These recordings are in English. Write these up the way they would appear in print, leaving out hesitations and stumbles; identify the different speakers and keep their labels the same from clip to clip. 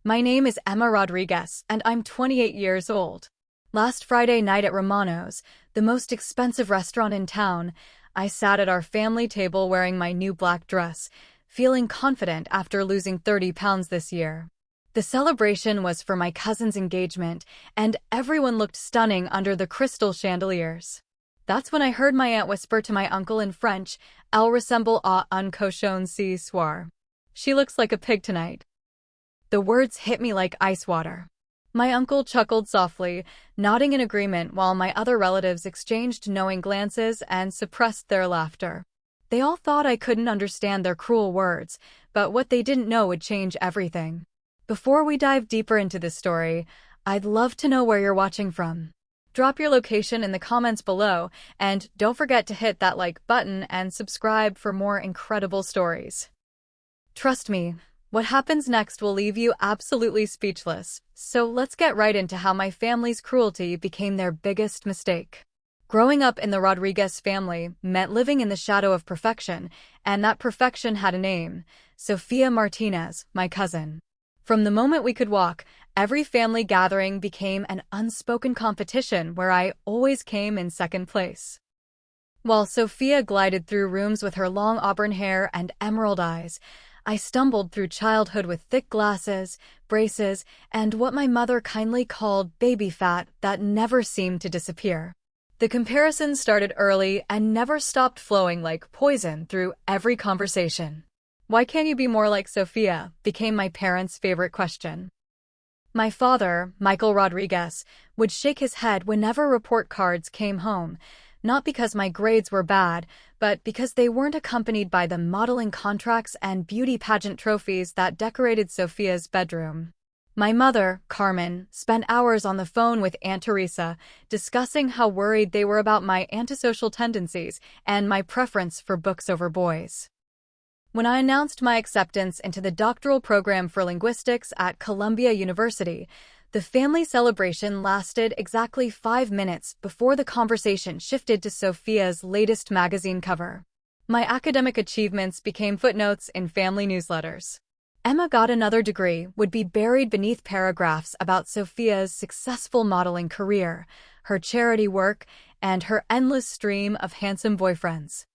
Speaker 1: My name is Emma Rodriguez, and I'm 28 years old. Last Friday night at Romano's, the most expensive restaurant in town, I sat at our family table wearing my new black dress, feeling confident after losing 30 pounds this year. The celebration was for my cousin's engagement, and everyone looked stunning under the crystal chandeliers. That's when I heard my aunt whisper to my uncle in French, "Elle ressemble à un cochon ce soir." She looks like a pig tonight. The words hit me like ice water. My uncle chuckled softly, nodding in agreement while my other relatives exchanged knowing glances and suppressed their laughter. They all thought I couldn't understand their cruel words, but what they didn't know would change everything. Before we dive deeper into this story, I'd love to know where you're watching from. Drop your location in the comments below, and don't forget to hit that like button and subscribe for more incredible stories. Trust me, what happens next will leave you absolutely speechless, so let's get right into how my family's cruelty became their biggest mistake. Growing up in the Rodriguez family meant living in the shadow of perfection, and that perfection had a name: Sofia Martinez, my cousin. From the moment we could walk, every family gathering became an unspoken competition where I always came in second place. While Sofia glided through rooms with her long auburn hair and emerald eyes, I stumbled through childhood with thick glasses, braces, and what my mother kindly called baby fat that never seemed to disappear. The comparison started early and never stopped flowing like poison through every conversation. "Why can't you be more like Sofia?" became my parents' favorite question. My father, Michael Rodriguez, would shake his head whenever report cards came home, not because my grades were bad, but because they weren't accompanied by the modeling contracts and beauty pageant trophies that decorated Sofia's bedroom. My mother, Carmen, spent hours on the phone with Aunt Teresa, discussing how worried they were about my antisocial tendencies and my preference for books over boys. When I announced my acceptance into the doctoral program for linguistics at Columbia University, the family celebration lasted exactly 5 minutes before the conversation shifted to Sofia's latest magazine cover. My academic achievements became footnotes in family newsletters. "Emma got another degree" would be buried beneath paragraphs about Sofia's successful modeling career, her charity work, and her endless stream of handsome boyfriends.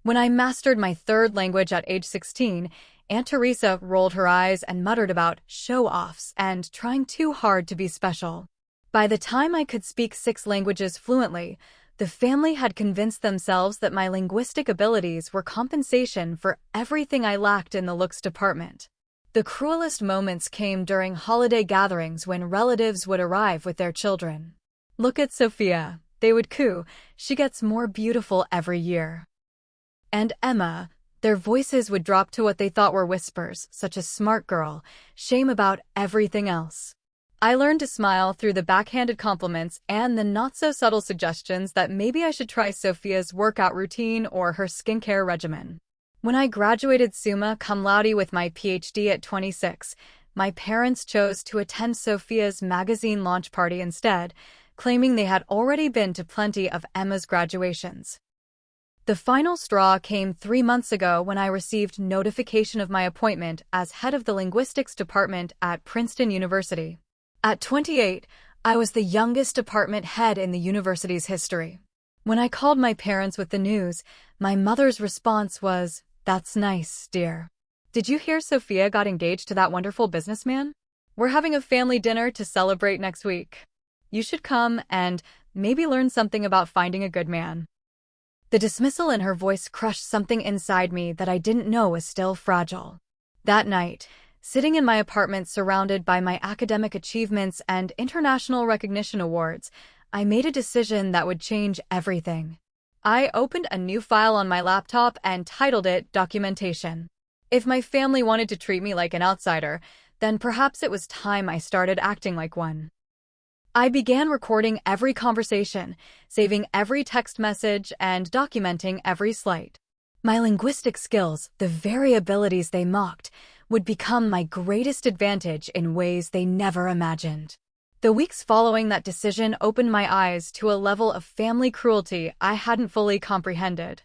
Speaker 1: When I mastered my third language at age 16, Aunt Teresa rolled her eyes and muttered about show-offs and trying too hard to be special. By the time I could speak 6 languages fluently, the family had convinced themselves that my linguistic abilities were compensation for everything I lacked in the looks department. The cruelest moments came during holiday gatherings when relatives would arrive with their children. "Look at Sofia," they would coo, "she gets more beautiful every year." And Emma, their voices would drop to what they thought were whispers, such as "smart girl," shame about everything else. I learned to smile through the backhanded compliments and the not-so-subtle suggestions that maybe I should try Sofia's workout routine or her skincare regimen. When I graduated summa cum laude with my PhD at 26, my parents chose to attend Sofia's magazine launch party instead, claiming they had already been to plenty of Emma's graduations. The final straw came 3 months ago when I received notification of my appointment as head of the linguistics department at Princeton University. At 28, I was the youngest department head in the university's history. When I called my parents with the news, my mother's response was, "That's nice, dear. Did you hear Sofia got engaged to that wonderful businessman? We're having a family dinner to celebrate next week. You should come and maybe learn something about finding a good man." The dismissal in her voice crushed something inside me that I didn't know was still fragile. That night, sitting in my apartment surrounded by my academic achievements and international recognition awards, I made a decision that would change everything. I opened a new file on my laptop and titled it Documentation. If my family wanted to treat me like an outsider, then perhaps it was time I started acting like one. I began recording every conversation, saving every text message, and documenting every slight. My linguistic skills, the very abilities they mocked, would become my greatest advantage in ways they never imagined. The weeks following that decision opened my eyes to a level of family cruelty I hadn't fully comprehended.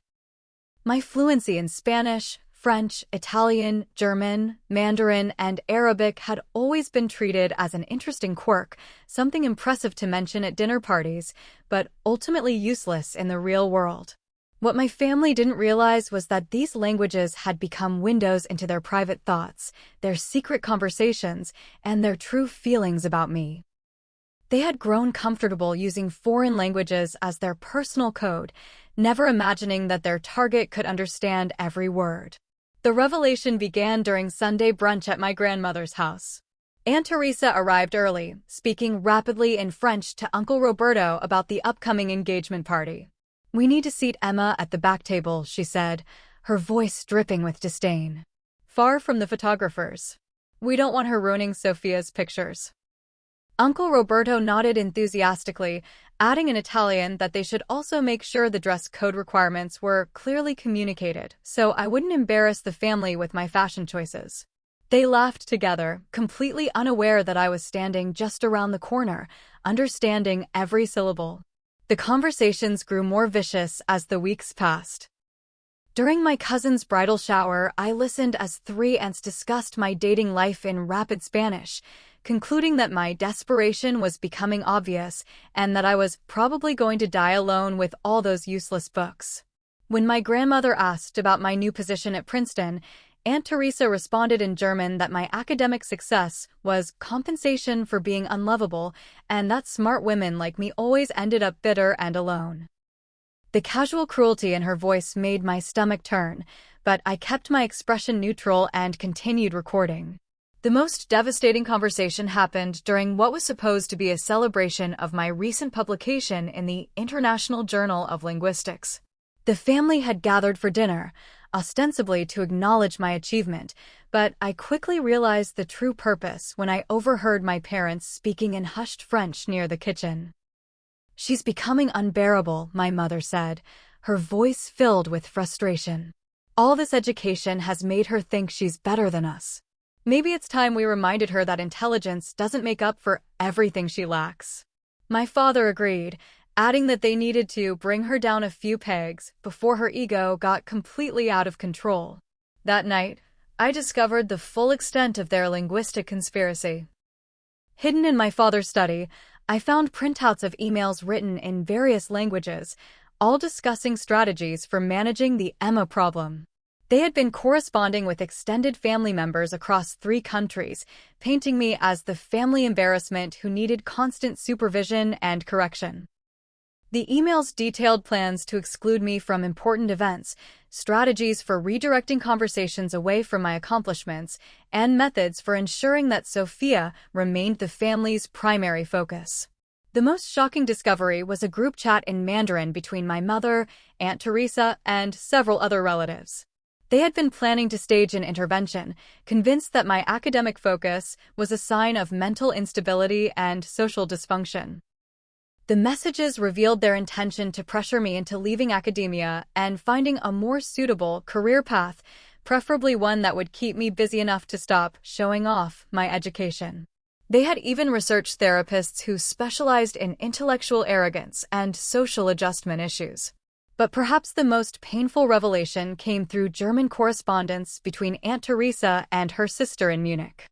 Speaker 1: My fluency in Spanish, French, Italian, German, Mandarin, and Arabic had always been treated as an interesting quirk, something impressive to mention at dinner parties, but ultimately useless in the real world. What my family didn't realize was that these languages had become windows into their private thoughts, their secret conversations, and their true feelings about me. They had grown comfortable using foreign languages as their personal code, never imagining that their target could understand every word. The revelation began during Sunday brunch at my grandmother's house. Aunt Teresa arrived early, speaking rapidly in French to Uncle Roberto about the upcoming engagement party. "We need to seat Emma at the back table," she said, her voice dripping with disdain. "Far from the photographers. We don't want her ruining Sophia's pictures." Uncle Roberto nodded enthusiastically, adding in Italian that they should also make sure the dress code requirements were clearly communicated, so I wouldn't embarrass the family with my fashion choices. They laughed together, completely unaware that I was standing just around the corner, understanding every syllable. The conversations grew more vicious as the weeks passed. During my cousin's bridal shower, I listened as three aunts discussed my dating life in rapid Spanish, concluding that my desperation was becoming obvious and that I was probably going to die alone with all those useless books. When my grandmother asked about my new position at Princeton, Aunt Teresa responded in German that my academic success was compensation for being unlovable and that smart women like me always ended up bitter and alone. The casual cruelty in her voice made my stomach turn, but I kept my expression neutral and continued recording. The most devastating conversation happened during what was supposed to be a celebration of my recent publication in the International Journal of Linguistics. The family had gathered for dinner, ostensibly to acknowledge my achievement, but I quickly realized the true purpose when I overheard my parents speaking in hushed French near the kitchen. "She's becoming unbearable," my mother said, her voice filled with frustration. "All this education has made her think she's better than us. Maybe it's time we reminded her that intelligence doesn't make up for everything she lacks." My father agreed, adding that they needed to bring her down a few pegs before her ego got completely out of control. That night, I discovered the full extent of their linguistic conspiracy. Hidden in my father's study, I found printouts of emails written in various languages, all discussing strategies for managing the Emma problem. They had been corresponding with extended family members across 3 countries, painting me as the family embarrassment who needed constant supervision and correction. The emails detailed plans to exclude me from important events, strategies for redirecting conversations away from my accomplishments, and methods for ensuring that Sophia remained the family's primary focus. The most shocking discovery was a group chat in Mandarin between my mother, Aunt Teresa, and several other relatives. They had been planning to stage an intervention, convinced that my academic focus was a sign of mental instability and social dysfunction. The messages revealed their intention to pressure me into leaving academia and finding a more suitable career path, preferably one that would keep me busy enough to stop showing off my education. They had even researched therapists who specialized in intellectual arrogance and social adjustment issues. But perhaps the most painful revelation came through German correspondence between Aunt Teresa and her sister in Munich.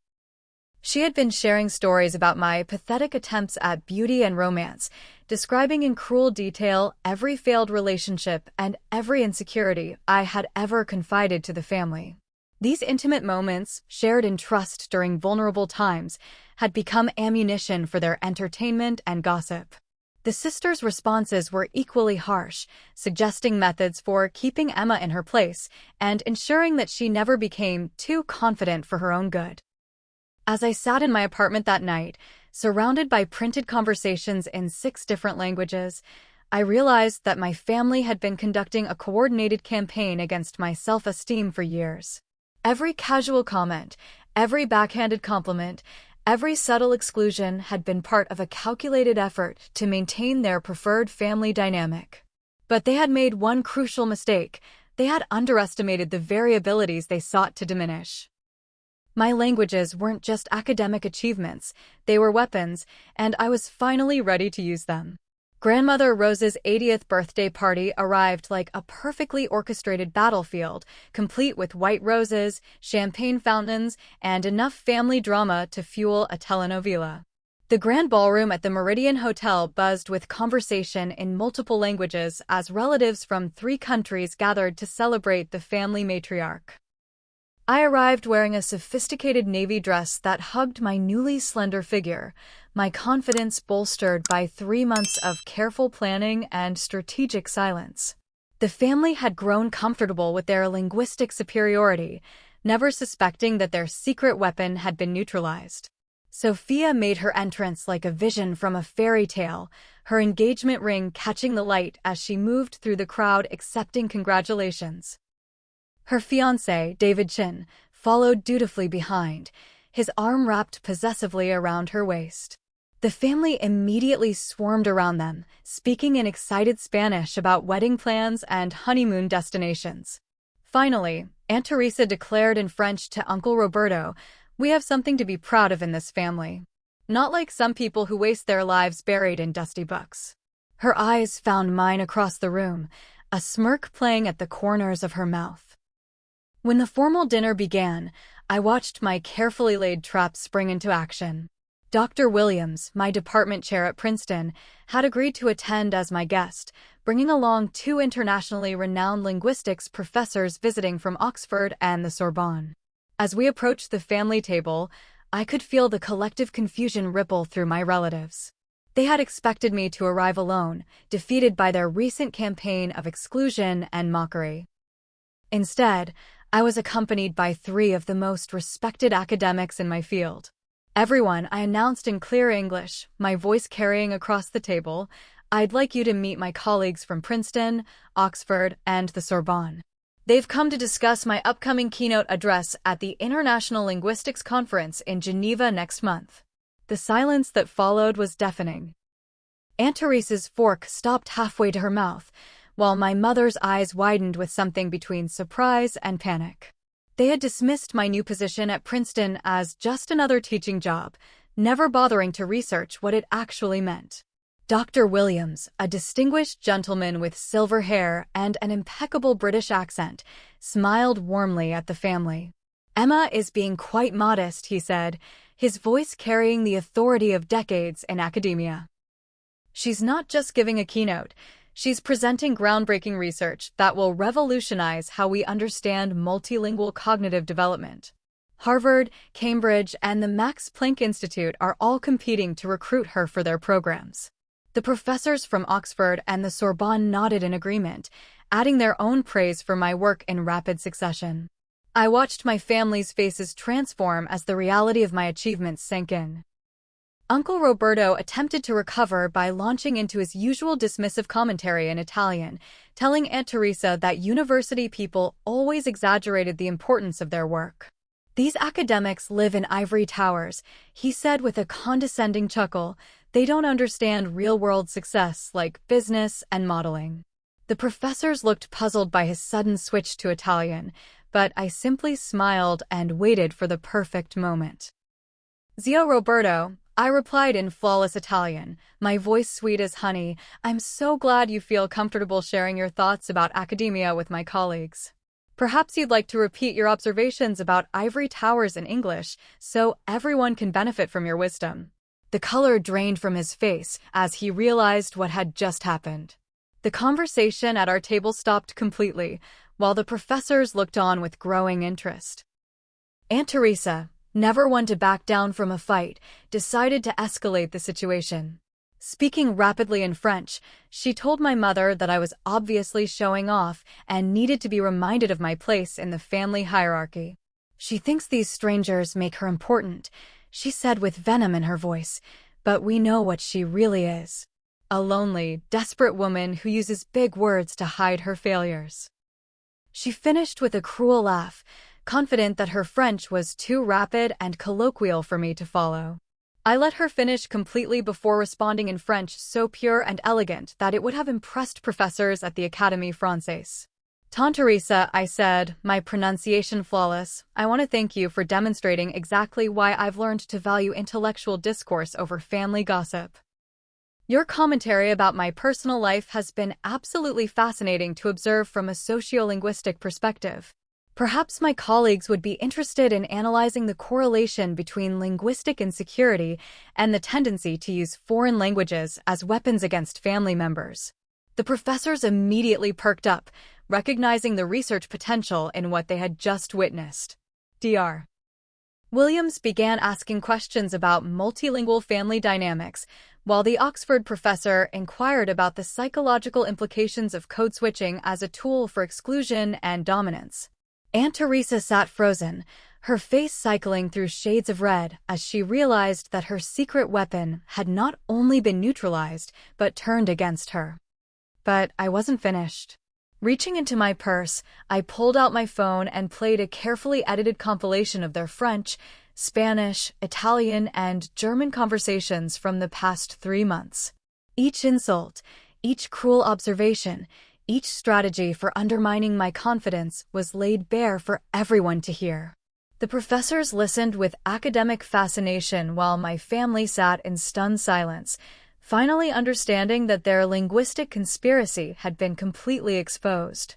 Speaker 1: She had been sharing stories about my pathetic attempts at beauty and romance, describing in cruel detail every failed relationship and every insecurity I had ever confided to the family. These intimate moments, shared in trust during vulnerable times, had become ammunition for their entertainment and gossip. The sisters' responses were equally harsh, suggesting methods for keeping Emma in her place and ensuring that she never became too confident for her own good. As I sat in my apartment that night, surrounded by printed conversations in 6 different languages, I realized that my family had been conducting a coordinated campaign against my self-esteem for years. Every casual comment, every backhanded compliment, every subtle exclusion had been part of a calculated effort to maintain their preferred family dynamic. But they had made one crucial mistake. They had underestimated the variabilities they sought to diminish. My languages weren't just academic achievements, they were weapons, and I was finally ready to use them. Grandmother Rose's 80th birthday party arrived like a perfectly orchestrated battlefield, complete with white roses, champagne fountains, and enough family drama to fuel a telenovela. The grand ballroom at the Meridian Hotel buzzed with conversation in multiple languages as relatives from 3 countries gathered to celebrate the family matriarch. I arrived wearing a sophisticated navy dress that hugged my newly slender figure, my confidence bolstered by 3 months of careful planning and strategic silence. The family had grown comfortable with their linguistic superiority, never suspecting that their secret weapon had been neutralized. Sophia made her entrance like a vision from a fairy tale, her engagement ring catching the light as she moved through the crowd accepting congratulations. Her fiancé, David Chin, followed dutifully behind, his arm wrapped possessively around her waist. The family immediately swarmed around them, speaking in excited Spanish about wedding plans and honeymoon destinations. Finally, Aunt Teresa declared in French to Uncle Roberto, "We have something to be proud of in this family. Not like some people who waste their lives buried in dusty books." Her eyes found mine across the room, a smirk playing at the corners of her mouth. When the formal dinner began, I watched my carefully laid trap spring into action. Dr. Williams, my department chair at Princeton, had agreed to attend as my guest, bringing along 2 internationally renowned linguistics professors visiting from Oxford and the Sorbonne. As we approached the family table, I could feel the collective confusion ripple through my relatives. They had expected me to arrive alone, defeated by their recent campaign of exclusion and mockery. Instead, I was accompanied by 3 of the most respected academics in my field. "Everyone," I announced in clear English, my voice carrying across the table, "I'd like you to meet my colleagues from Princeton, Oxford, and the Sorbonne. They've come to discuss my upcoming keynote address at the International Linguistics Conference in Geneva next month." The silence that followed was deafening. Aunt Teresa's fork stopped halfway to her mouth, while my mother's eyes widened with something between surprise and panic. They had dismissed my new position at Princeton as just another teaching job, never bothering to research what it actually meant. Dr. Williams, a distinguished gentleman with silver hair and an impeccable British accent, smiled warmly at the family. "Emma is being quite modest," he said, his voice carrying the authority of decades in academia. "She's not just giving a keynote. She's presenting groundbreaking research that will revolutionize how we understand multilingual cognitive development." Harvard, Cambridge, and the Max Planck Institute are all competing to recruit her for their programs. The professors from Oxford and the Sorbonne nodded in agreement, adding their own praise for my work in rapid succession. I watched my family's faces transform as the reality of my achievements sank in. Uncle Roberto attempted to recover by launching into his usual dismissive commentary in Italian, telling Aunt Teresa that university people always exaggerated the importance of their work. "These academics live in ivory towers," he said with a condescending chuckle. "They don't understand real-world success like business and modeling." The professors looked puzzled by his sudden switch to Italian, but I simply smiled and waited for the perfect moment. "Zio Roberto," I replied in flawless Italian, my voice sweet as honey, "I'm so glad you feel comfortable sharing your thoughts about academia with my colleagues. Perhaps you'd like to repeat your observations about ivory towers in English so everyone can benefit from your wisdom." The color drained from his face as he realized what had just happened. The conversation at our table stopped completely, while the professors looked on with growing interest. Aunt Teresa, never one to back down from a fight, decided to escalate the situation. Speaking rapidly in French, she told my mother that I was obviously showing off and needed to be reminded of my place in the family hierarchy. "She thinks these strangers make her important," she said with venom in her voice, "but we know what she really is. A lonely, desperate woman who uses big words to hide her failures." She finished with a cruel laugh, confident that her French was too rapid and colloquial for me to follow. I let her finish completely before responding in French so pure and elegant that it would have impressed professors at the Académie Française. "Tante Teresa," I said, my pronunciation flawless, "I want to thank you for demonstrating exactly why I've learned to value intellectual discourse over family gossip." Your commentary about my personal life has been absolutely fascinating to observe from a sociolinguistic perspective. Perhaps my colleagues would be interested in analyzing the correlation between linguistic insecurity and the tendency to use foreign languages as weapons against family members. The professors immediately perked up, recognizing the research potential in what they had just witnessed. Dr. Williams began asking questions about multilingual family dynamics, while the Oxford professor inquired about the psychological implications of code switching as a tool for exclusion and dominance. Aunt Teresa sat frozen, her face cycling through shades of red as she realized that her secret weapon had not only been neutralized, but turned against her. But I wasn't finished. Reaching into my purse, I pulled out my phone and played a carefully edited compilation of their French, Spanish, Italian, and German conversations from the past 3 months. Each insult, each cruel observation, each strategy for undermining my confidence was laid bare for everyone to hear. The professors listened with academic fascination while my family sat in stunned silence, finally understanding that their linguistic conspiracy had been completely exposed.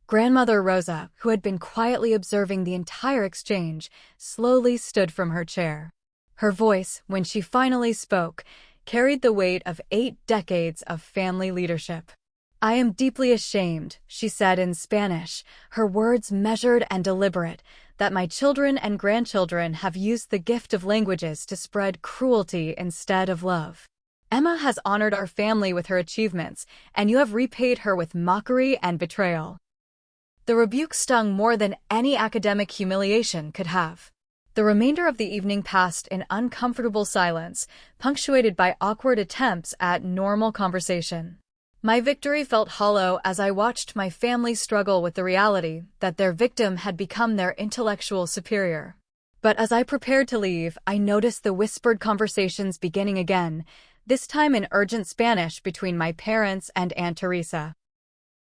Speaker 1: Grandmother Rosa, who had been quietly observing the entire exchange, slowly stood from her chair. Her voice, when she finally spoke, carried the weight of 8 decades of family leadership. "I am deeply ashamed," she said in Spanish, her words measured and deliberate, "that my children and grandchildren have used the gift of languages to spread cruelty instead of love. Emma has honored our family with her achievements, and you have repaid her with mockery and betrayal." The rebuke stung more than any academic humiliation could have. The remainder of the evening passed in uncomfortable silence, punctuated by awkward attempts at normal conversation. My victory felt hollow as I watched my family struggle with the reality that their victim had become their intellectual superior. But as I prepared to leave, I noticed the whispered conversations beginning again, this time in urgent Spanish between my parents and Aunt Teresa.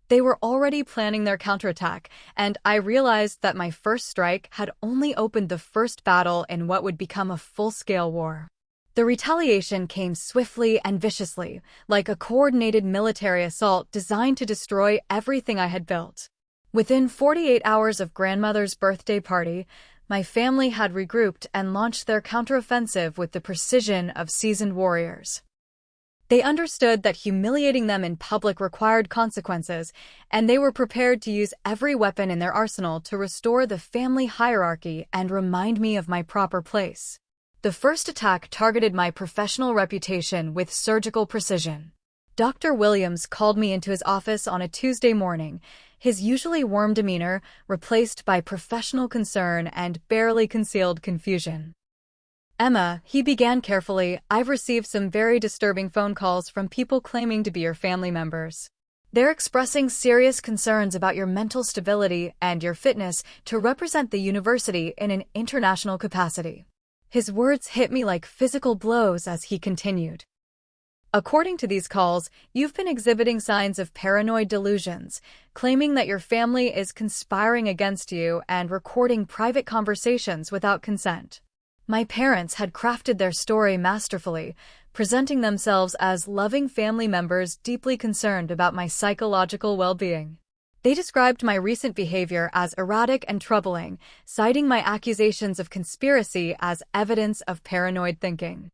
Speaker 1: They were already planning their counterattack, and I realized that my first strike had only opened the first battle in what would become a full-scale war. The retaliation came swiftly and viciously, like a coordinated military assault designed to destroy everything I had built. Within 48 hours of grandmother's birthday party, my family had regrouped and launched their counteroffensive with the precision of seasoned warriors. They understood that humiliating them in public required consequences, and they were prepared to use every weapon in their arsenal to restore the family hierarchy and remind me of my proper place. The first attack targeted my professional reputation with surgical precision. Dr. Williams called me into his office on a Tuesday morning, his usually warm demeanor replaced by professional concern and barely concealed confusion. "Emma," he began carefully, "I've received some very disturbing phone calls from people claiming to be your family members. They're expressing serious concerns about your mental stability and your fitness to represent the university in an international capacity." His words hit me like physical blows as he continued. "According to these calls, you've been exhibiting signs of paranoid delusions, claiming that your family is conspiring against you and recording private conversations without consent." My parents had crafted their story masterfully, presenting themselves as loving family members deeply concerned about my psychological well-being. They described my recent behavior as erratic and troubling, citing my accusations of conspiracy as evidence of paranoid thinking.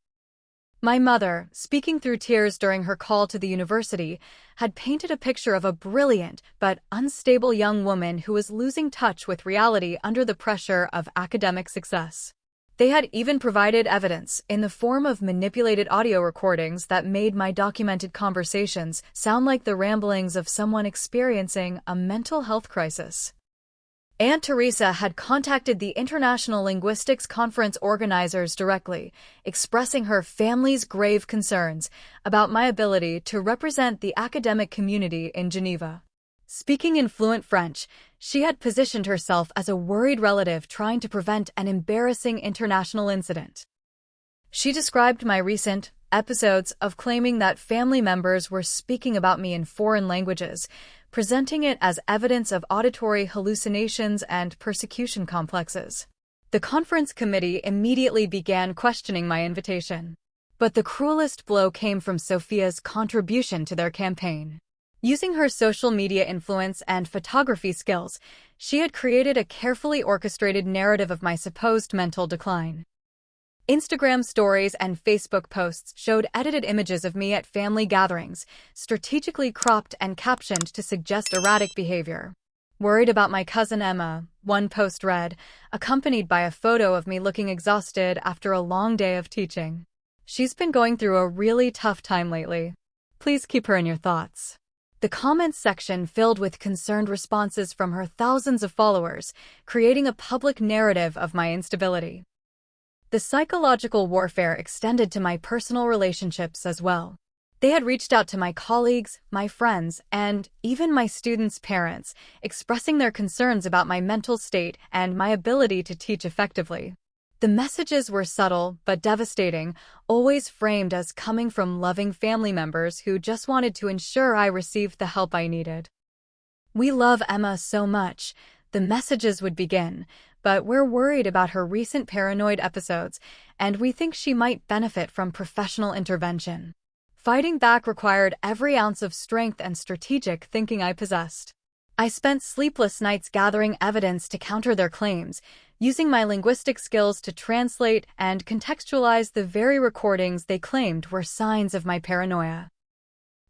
Speaker 1: My mother, speaking through tears during her call to the university, had painted a picture of a brilliant but unstable young woman who was losing touch with reality under the pressure of academic success. They had even provided evidence in the form of manipulated audio recordings that made my documented conversations sound like the ramblings of someone experiencing a mental health crisis. Aunt Teresa had contacted the International Linguistics Conference organizers directly, expressing her family's grave concerns about my ability to represent the academic community in Geneva. Speaking in fluent French, she had positioned herself as a worried relative trying to prevent an embarrassing international incident. She described my recent episodes of claiming that family members were speaking about me in foreign languages, presenting it as evidence of auditory hallucinations and persecution complexes. The conference committee immediately began questioning my invitation. But the cruelest blow came from Sophia's contribution to their campaign. Using her social media influence and photography skills, she had created a carefully orchestrated narrative of my supposed mental decline. Instagram stories and Facebook posts showed edited images of me at family gatherings, strategically cropped and captioned to suggest erratic behavior. Worried about my cousin Emma, one post read, accompanied by a photo of me looking exhausted after a long day of teaching. She's been going through a really tough time lately. Please keep her in your thoughts. The comments section filled with concerned responses from her thousands of followers, creating a public narrative of my instability. The psychological warfare extended to my personal relationships as well. They had reached out to my colleagues, my friends, and even my students' parents, expressing their concerns about my mental state and my ability to teach effectively. The messages were subtle but devastating, always framed as coming from loving family members who just wanted to ensure I received the help I needed. "We love Emma so much," the messages would begin, "but we're worried about her recent paranoid episodes, and we think she might benefit from professional intervention." Fighting back required every ounce of strength and strategic thinking I possessed. I spent sleepless nights gathering evidence to counter their claims, using my linguistic skills to translate and contextualize the very recordings they claimed were signs of my paranoia.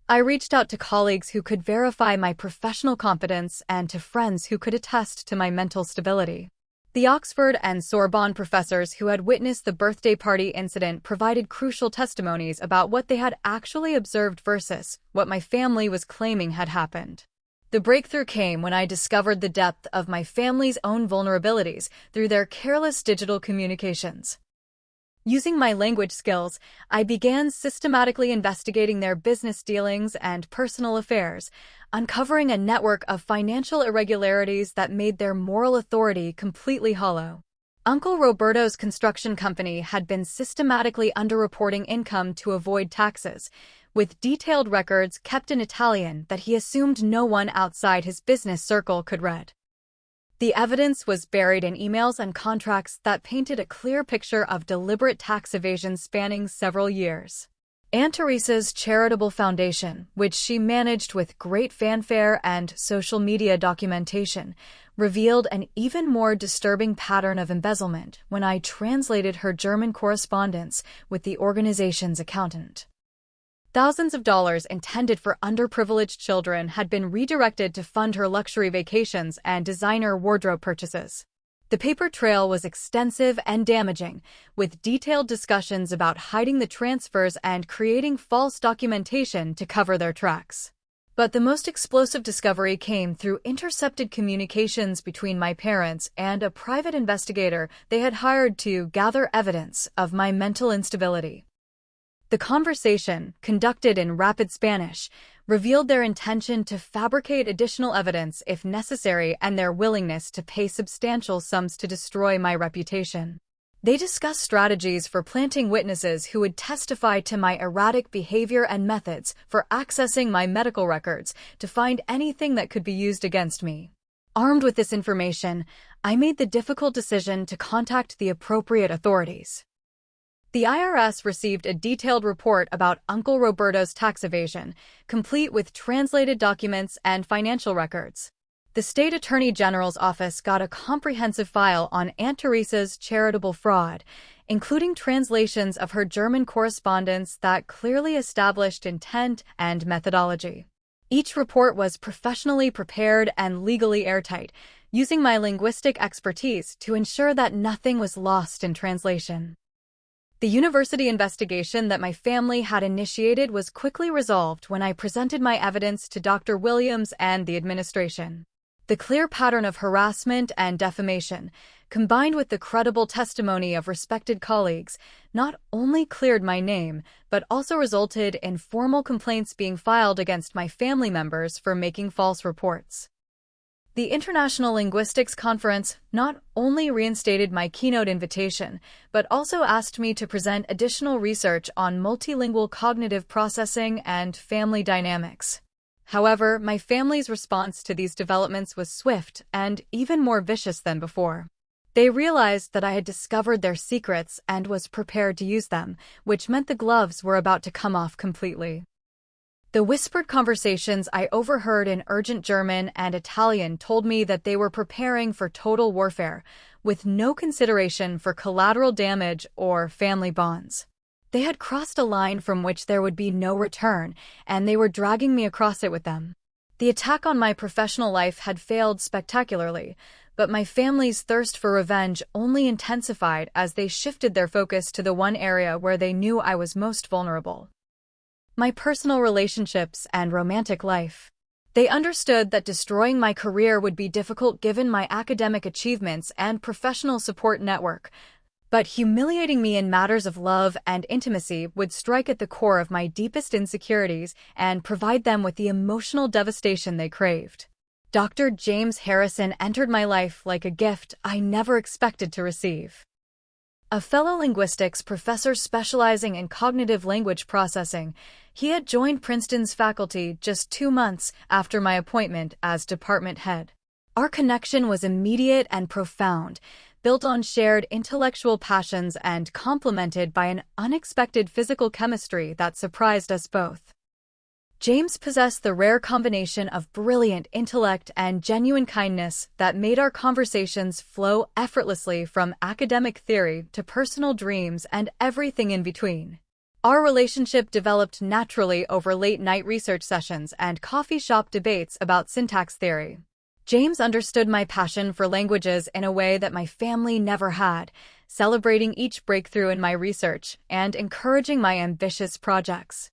Speaker 1: I reached out to colleagues who could verify my professional competence and to friends who could attest to my mental stability. The Oxford and Sorbonne professors who had witnessed the birthday party incident provided crucial testimonies about what they had actually observed versus what my family was claiming had happened. The breakthrough came when I discovered the depth of my family's own vulnerabilities through their careless digital communications. Using my language skills, I began systematically investigating their business dealings and personal affairs, uncovering a network of financial irregularities that made their moral authority completely hollow. Uncle Roberto's construction company had been systematically underreporting income to avoid taxes, with detailed records kept in Italian that he assumed no one outside his business circle could read. The evidence was buried in emails and contracts that painted a clear picture of deliberate tax evasion spanning several years. Aunt Teresa's charitable foundation, which she managed with great fanfare and social media documentation, revealed an even more disturbing pattern of embezzlement when I translated her German correspondence with the organization's accountant. Thousands of dollars intended for underprivileged children had been redirected to fund her luxury vacations and designer wardrobe purchases. The paper trail was extensive and damaging, with detailed discussions about hiding the transfers and creating false documentation to cover their tracks. But the most explosive discovery came through intercepted communications between my parents and a private investigator they had hired to gather evidence of my mental instability. The conversation, conducted in rapid Spanish, revealed their intention to fabricate additional evidence if necessary and their willingness to pay substantial sums to destroy my reputation. They discussed strategies for planting witnesses who would testify to my erratic behavior and methods for accessing my medical records to find anything that could be used against me. Armed with this information, I made the difficult decision to contact the appropriate authorities. The IRS received a detailed report about Uncle Roberto's tax evasion, complete with translated documents and financial records. The State Attorney General's office got a comprehensive file on Aunt Teresa's charitable fraud, including translations of her German correspondence that clearly established intent and methodology. Each report was professionally prepared and legally airtight, using my linguistic expertise to ensure that nothing was lost in translation. The university investigation that my family had initiated was quickly resolved when I presented my evidence to Dr. Williams and the administration. The clear pattern of harassment and defamation, combined with the credible testimony of respected colleagues, not only cleared my name, but also resulted in formal complaints being filed against my family members for making false reports. The International Linguistics Conference not only reinstated my keynote invitation, but also asked me to present additional research on multilingual cognitive processing and family dynamics. However, my family's response to these developments was swift and even more vicious than before. They realized that I had discovered their secrets and was prepared to use them, which meant the gloves were about to come off completely. The whispered conversations I overheard in urgent German and Italian told me that they were preparing for total warfare, with no consideration for collateral damage or family bonds. They had crossed a line from which there would be no return, and they were dragging me across it with them. The attack on my professional life had failed spectacularly, but my family's thirst for revenge only intensified as they shifted their focus to the one area where they knew I was most vulnerable: my personal relationships and romantic life. They understood that destroying my career would be difficult given my academic achievements and professional support network, but humiliating me in matters of love and intimacy would strike at the core of my deepest insecurities and provide them with the emotional devastation they craved. Dr. James Harrison entered my life like a gift I never expected to receive. A fellow linguistics professor specializing in cognitive language processing, he had joined Princeton's faculty just 2 months after my appointment as department head. Our connection was immediate and profound, built on shared intellectual passions and complemented by an unexpected physical chemistry that surprised us both. James possessed the rare combination of brilliant intellect and genuine kindness that made our conversations flow effortlessly from academic theory to personal dreams and everything in between. Our relationship developed naturally over late-night research sessions and coffee shop debates about syntax theory. James understood my passion for languages in a way that my family never had, celebrating each breakthrough in my research and encouraging my ambitious projects.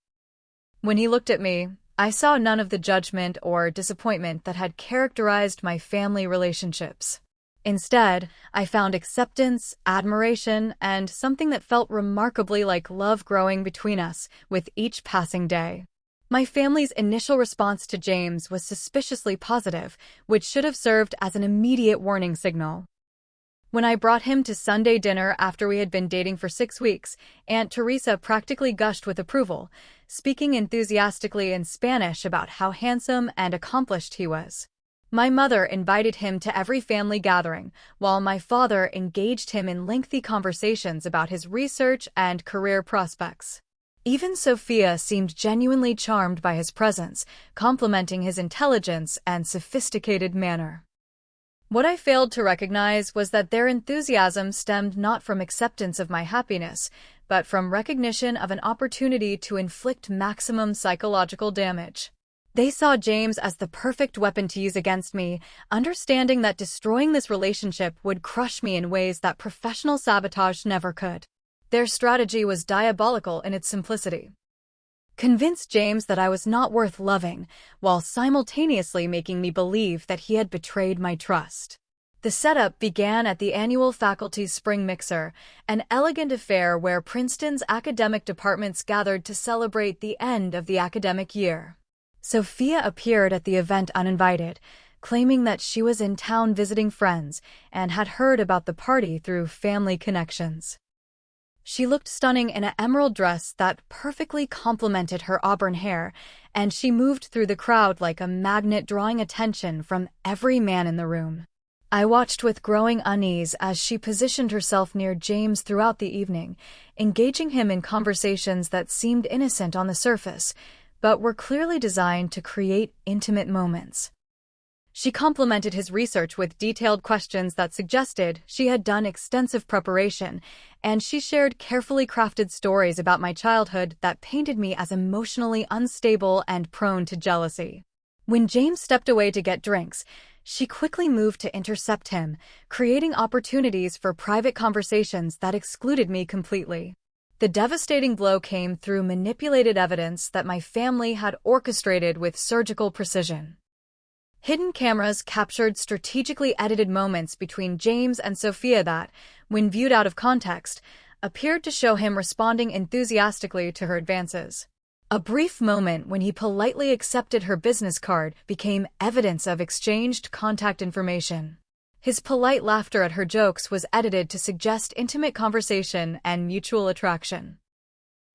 Speaker 1: When he looked at me, I saw none of the judgment or disappointment that had characterized my family relationships. Instead, I found acceptance, admiration, and something that felt remarkably like love growing between us with each passing day. My family's initial response to James was suspiciously positive, which should have served as an immediate warning signal. When I brought him to Sunday dinner after we had been dating for 6 weeks, Aunt Teresa practically gushed with approval, speaking enthusiastically in Spanish about how handsome and accomplished he was. My mother invited him to every family gathering, while my father engaged him in lengthy conversations about his research and career prospects. Even Sophia seemed genuinely charmed by his presence, complimenting his intelligence and sophisticated manner. What I failed to recognize was that their enthusiasm stemmed not from acceptance of my happiness, but from recognition of an opportunity to inflict maximum psychological damage. They saw James as the perfect weapon to use against me, understanding that destroying this relationship would crush me in ways that professional sabotage never could. Their strategy was diabolical in its simplicity. Convince James that I was not worth loving, while simultaneously making me believe that he had betrayed my trust. The setup began at the annual faculty's spring mixer, an elegant affair where Princeton's academic departments gathered to celebrate the end of the academic year. Sophia appeared at the event uninvited, claiming that she was in town visiting friends and had heard about the party through family connections. She looked stunning in an emerald dress that perfectly complemented her auburn hair, and she moved through the crowd like a magnet, drawing attention from every man in the room. I watched with growing unease as she positioned herself near James throughout the evening, engaging him in conversations that seemed innocent on the surface, but were clearly designed to create intimate moments. She complimented his research with detailed questions that suggested she had done extensive preparation, and she shared carefully crafted stories about my childhood that painted me as emotionally unstable and prone to jealousy. When James stepped away to get drinks, she quickly moved to intercept him, creating opportunities for private conversations that excluded me completely. The devastating blow came through manipulated evidence that my family had orchestrated with surgical precision. Hidden cameras captured strategically edited moments between James and Sophia that, when viewed out of context, appeared to show him responding enthusiastically to her advances. A brief moment when he politely accepted her business card became evidence of exchanged contact information. His polite laughter at her jokes was edited to suggest intimate conversation and mutual attraction.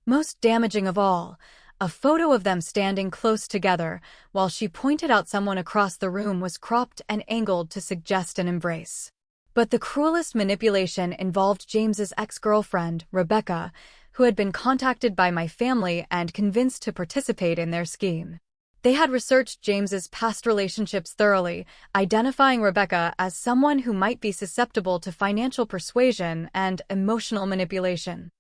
Speaker 1: Most damaging of all, a photo of them standing close together, while she pointed out someone across the room, was cropped and angled to suggest an embrace. But the cruelest manipulation involved James's ex-girlfriend, Rebecca, who had been contacted by my family and convinced to participate in their scheme. They had researched James's past relationships thoroughly, identifying Rebecca as someone who might be susceptible to financial persuasion and emotional manipulation.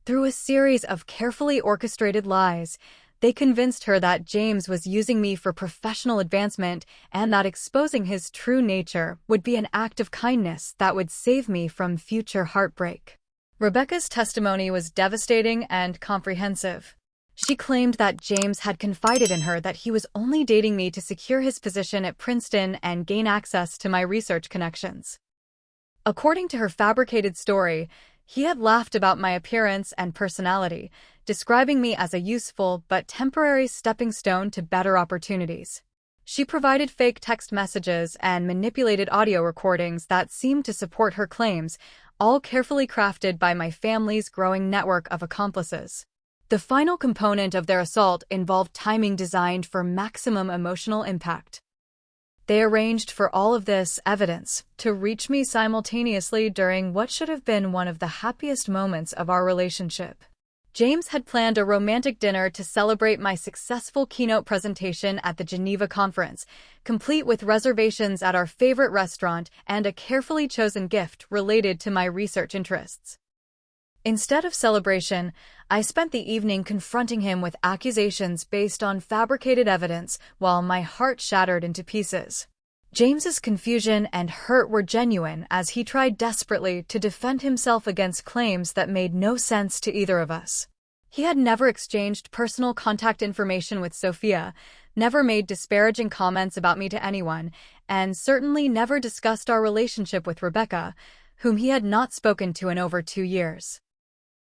Speaker 1: Through a series of carefully orchestrated lies, they convinced her that James was using me for professional advancement and that exposing his true nature would be an act of kindness that would save me from future heartbreak. Rebecca's testimony was devastating and comprehensive. She claimed that James had confided in her that he was only dating me to secure his position at Princeton and gain access to my research connections. According to her fabricated story, he had laughed about my appearance and personality, describing me as a useful but temporary stepping stone to better opportunities. She provided fake text messages and manipulated audio recordings that seemed to support her claims, all carefully crafted by my family's growing network of accomplices. The final component of their assault involved timing designed for maximum emotional impact. They arranged for all of this evidence to reach me simultaneously during what should have been one of the happiest moments of our relationship. James had planned a romantic dinner to celebrate my successful keynote presentation at the Geneva conference, complete with reservations at our favorite restaurant and a carefully chosen gift related to my research interests. Instead of celebration, I spent the evening confronting him with accusations based on fabricated evidence while my heart shattered into pieces. James's confusion and hurt were genuine as he tried desperately to defend himself against claims that made no sense to either of us. He had never exchanged personal contact information with Sophia, never made disparaging comments about me to anyone, and certainly never discussed our relationship with Rebecca, whom he had not spoken to in over 2 years.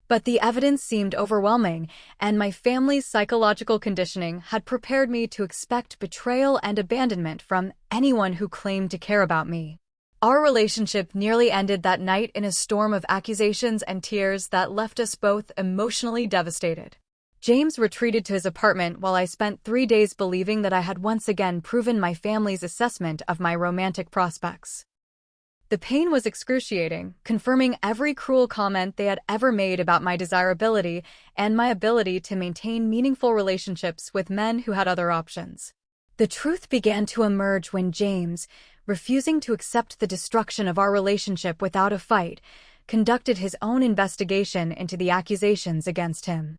Speaker 1: But the evidence seemed overwhelming, and my family's psychological conditioning had prepared me to expect betrayal and abandonment from anyone who claimed to care about me. Our relationship nearly ended that night in a storm of accusations and tears that left us both emotionally devastated. James retreated to his apartment while I spent 3 days believing that I had once again proven my family's assessment of my romantic prospects. The pain was excruciating, confirming every cruel comment they had ever made about my desirability and my ability to maintain meaningful relationships with men who had other options. The truth began to emerge when James, refusing to accept the destruction of our relationship without a fight, conducted his own investigation into the accusations against him.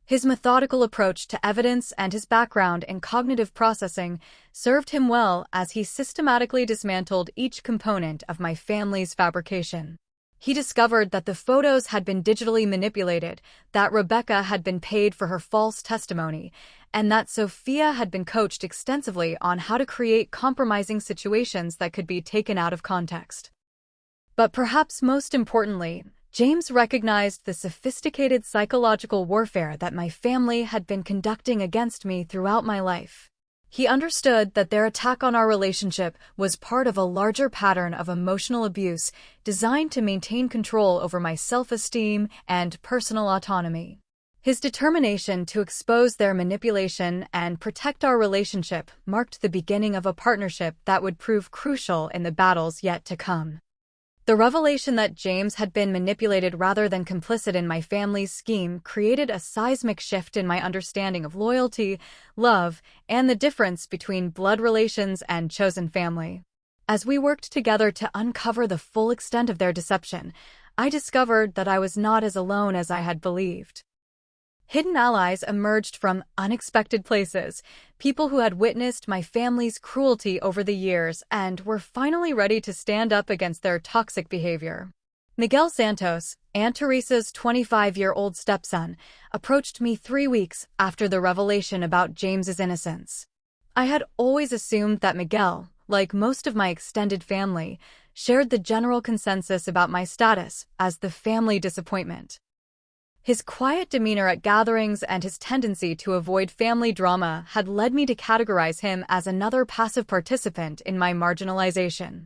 Speaker 1: His methodical approach to evidence and his background in cognitive processing served him well as he systematically dismantled each component of my family's fabrication. He discovered that the photos had been digitally manipulated, that Rebecca had been paid for her false testimony, and that Sophia had been coached extensively on how to create compromising situations that could be taken out of context. But perhaps most importantly, James recognized the sophisticated psychological warfare that my family had been conducting against me throughout my life. He understood that their attack on our relationship was part of a larger pattern of emotional abuse designed to maintain control over my self-esteem and personal autonomy. His determination to expose their manipulation and protect our relationship marked the beginning of a partnership that would prove crucial in the battles yet to come. The revelation that James had been manipulated rather than complicit in my family's scheme created a seismic shift in my understanding of loyalty, love, and the difference between blood relations and chosen family. As we worked together to uncover the full extent of their deception, I discovered that I was not as alone as I had believed. Hidden allies emerged from unexpected places, people who had witnessed my family's cruelty over the years and were finally ready to stand up against their toxic behavior. Miguel Santos, Aunt Teresa's 25-year-old stepson, approached me 3 weeks after the revelation about James's innocence. I had always assumed that Miguel, like most of my extended family, shared the general consensus about my status as the family disappointment. His quiet demeanor at gatherings and his tendency to avoid family drama had led me to categorize him as another passive participant in my marginalization.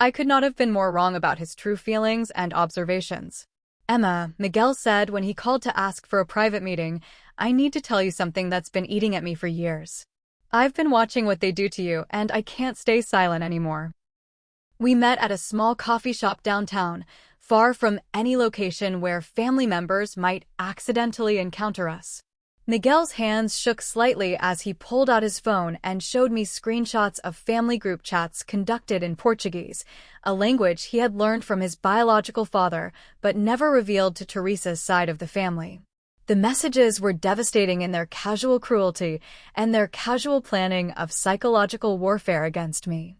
Speaker 1: I could not have been more wrong about his true feelings and observations. "Emma," Miguel said when he called to ask for a private meeting, "I need to tell you something that's been eating at me for years. I've been watching what they do to you, and I can't stay silent anymore." We met at a small coffee shop downtown, far from any location where family members might accidentally encounter us. Miguel's hands shook slightly as he pulled out his phone and showed me screenshots of family group chats conducted in Portuguese, a language he had learned from his biological father but never revealed to Teresa's side of the family. The messages were devastating in their casual cruelty and their casual planning of psychological warfare against me.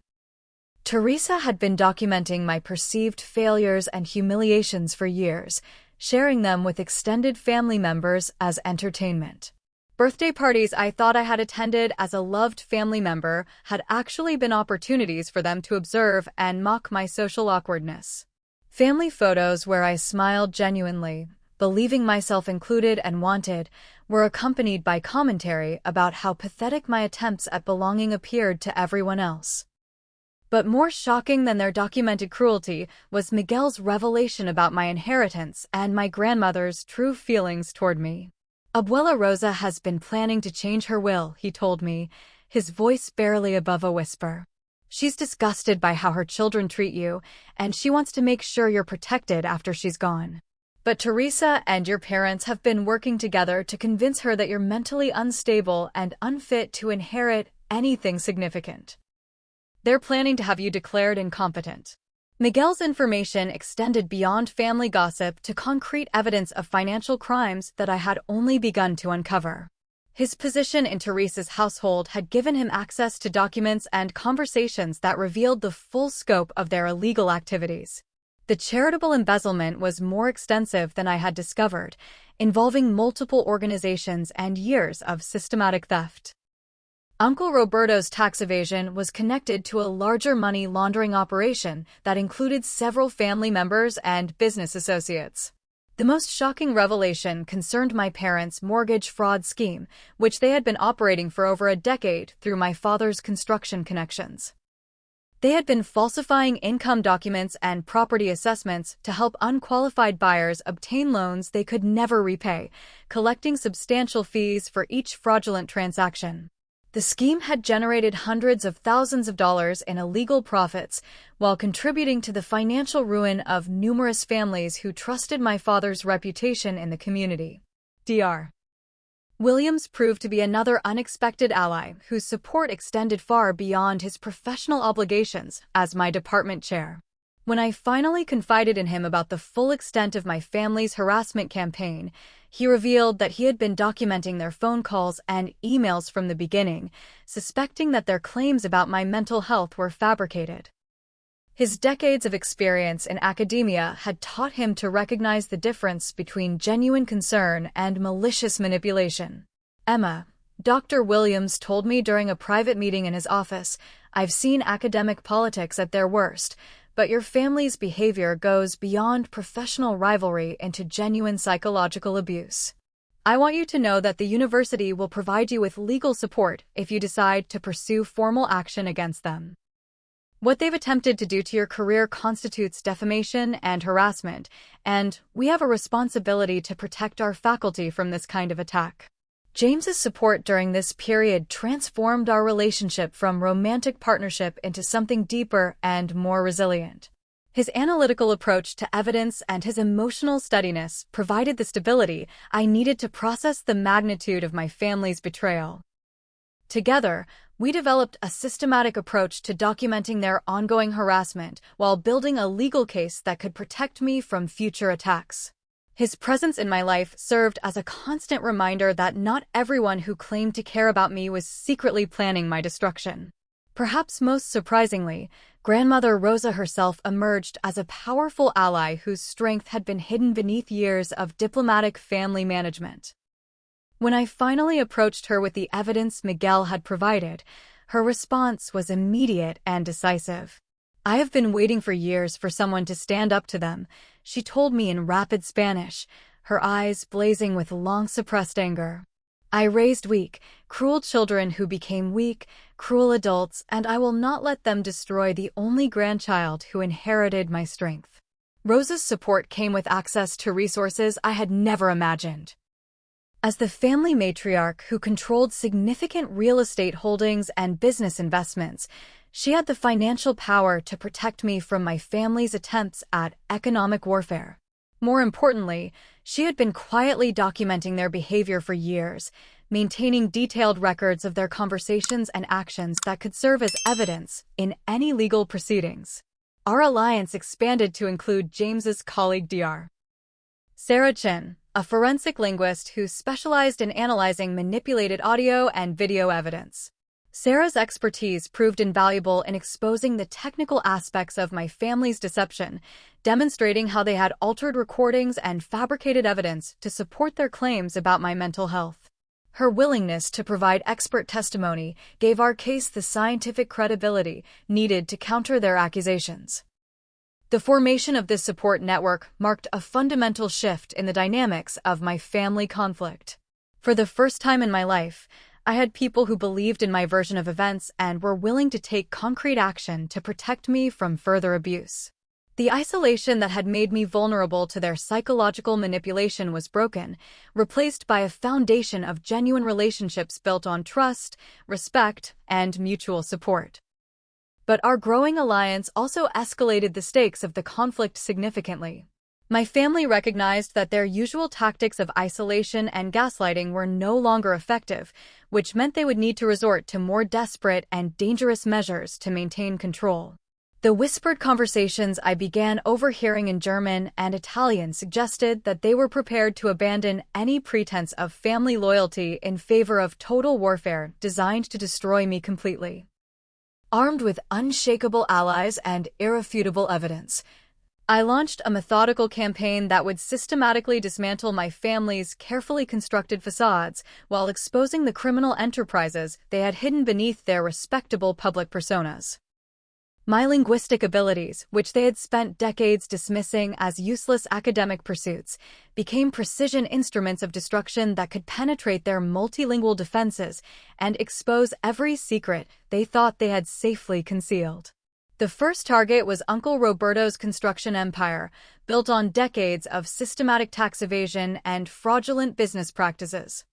Speaker 1: Teresa had been documenting my perceived failures and humiliations for years, sharing them with extended family members as entertainment. Birthday parties I thought I had attended as a loved family member had actually been opportunities for them to observe and mock my social awkwardness. Family photos where I smiled genuinely, believing myself included and wanted, were accompanied by commentary about how pathetic my attempts at belonging appeared to everyone else. But more shocking than their documented cruelty was Miguel's revelation about my inheritance and my grandmother's true feelings toward me. Abuela Rosa has been planning to change her will, he told me, his voice barely above a whisper. She's disgusted by how her children treat you, and she wants to make sure you're protected after she's gone. But Teresa and your parents have been working together to convince her that you're mentally unstable and unfit to inherit anything significant. They're planning to have you declared incompetent. Miguel's information extended beyond family gossip to concrete evidence of financial crimes that I had only begun to uncover. His position in Teresa's household had given him access to documents and conversations that revealed the full scope of their illegal activities. The charitable embezzlement was more extensive than I had discovered, involving multiple organizations and years of systematic theft. Uncle Roberto's tax evasion was connected to a larger money laundering operation that included several family members and business associates. The most shocking revelation concerned my parents' mortgage fraud scheme, which they had been operating for over a decade through my father's construction connections. They had been falsifying income documents and property assessments to help unqualified buyers obtain loans they could never repay, collecting substantial fees for each fraudulent transaction. The scheme had generated hundreds of thousands of dollars in illegal profits, while contributing to the financial ruin of numerous families who trusted my father's reputation in the community. Dr. Williams proved to be another unexpected ally whose support extended far beyond his professional obligations as my department chair. When I finally confided in him about the full extent of my family's harassment campaign, he revealed that he had been documenting their phone calls and emails from the beginning, suspecting that their claims about my mental health were fabricated. His decades of experience in academia had taught him to recognize the difference between genuine concern and malicious manipulation. Emma, Dr. Williams told me during a private meeting in his office, I've seen academic politics at their worst, but your family's behavior goes beyond professional rivalry into genuine psychological abuse. I want you to know that the university will provide you with legal support if you decide to pursue formal action against them. What they've attempted to do to your career constitutes defamation and harassment, and we have a responsibility to protect our faculty from this kind of attack. James's support during this period transformed our relationship from romantic partnership into something deeper and more resilient. His analytical approach to evidence and his emotional steadiness provided the stability I needed to process the magnitude of my family's betrayal. Together, we developed a systematic approach to documenting their ongoing harassment while building a legal case that could protect me from future attacks. His presence in my life served as a constant reminder that not everyone who claimed to care about me was secretly planning my destruction. Perhaps most surprisingly, Grandmother Rosa herself emerged as a powerful ally whose strength had been hidden beneath years of diplomatic family management. When I finally approached her with the evidence Miguel had provided, her response was immediate and decisive. I have been waiting for years for someone to stand up to them, she told me in rapid Spanish, her eyes blazing with long-suppressed anger. I raised weak, cruel children who became weak, cruel adults, and I will not let them destroy the only grandchild who inherited my strength. Rosa's support came with access to resources I had never imagined. As the family matriarch who controlled significant real estate holdings and business investments, She had the financial power to protect me from my family's attempts at economic warfare. More importantly, she had been quietly documenting their behavior for years, maintaining detailed records of their conversations and actions that could serve as evidence in any legal proceedings. Our alliance expanded to include James's colleague Dr. Sarah Chin, a forensic linguist who specialized in analyzing manipulated audio and video evidence. Sarah's expertise proved invaluable in exposing the technical aspects of my family's deception, demonstrating how they had altered recordings and fabricated evidence to support their claims about my mental health. Her willingness to provide expert testimony gave our case the scientific credibility needed to counter their accusations. The formation of this support network marked a fundamental shift in the dynamics of my family conflict. For the first time in my life, I had people who believed in my version of events and were willing to take concrete action to protect me from further abuse. The isolation that had made me vulnerable to their psychological manipulation was broken, replaced by a foundation of genuine relationships built on trust, respect, and mutual support. But our growing alliance also escalated the stakes of the conflict significantly. My family recognized that their usual tactics of isolation and gaslighting were no longer effective, which meant they would need to resort to more desperate and dangerous measures to maintain control. The whispered conversations I began overhearing in German and Italian suggested that they were prepared to abandon any pretense of family loyalty in favor of total warfare designed to destroy me completely. Armed with unshakable allies and irrefutable evidence, I launched a methodical campaign that would systematically dismantle my family's carefully constructed facades while exposing the criminal enterprises they had hidden beneath their respectable public personas. My linguistic abilities, which they had spent decades dismissing as useless academic pursuits, became precision instruments of destruction that could penetrate their multilingual defenses and expose every secret they thought they had safely concealed. The first target was Uncle Roberto's construction empire, built on decades of systematic tax evasion and fraudulent business practices.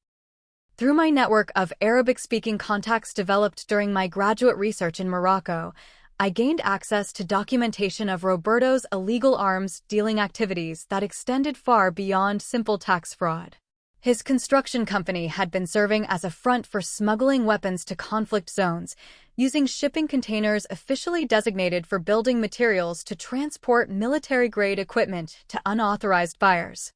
Speaker 1: Through my network of Arabic-speaking contacts developed during my graduate research in Morocco, I gained access to documentation of Roberto's illegal arms dealing activities that extended far beyond simple tax fraud. His construction company had been serving as a front for smuggling weapons to conflict zones, using shipping containers officially designated for building materials to transport military-grade equipment to unauthorized buyers.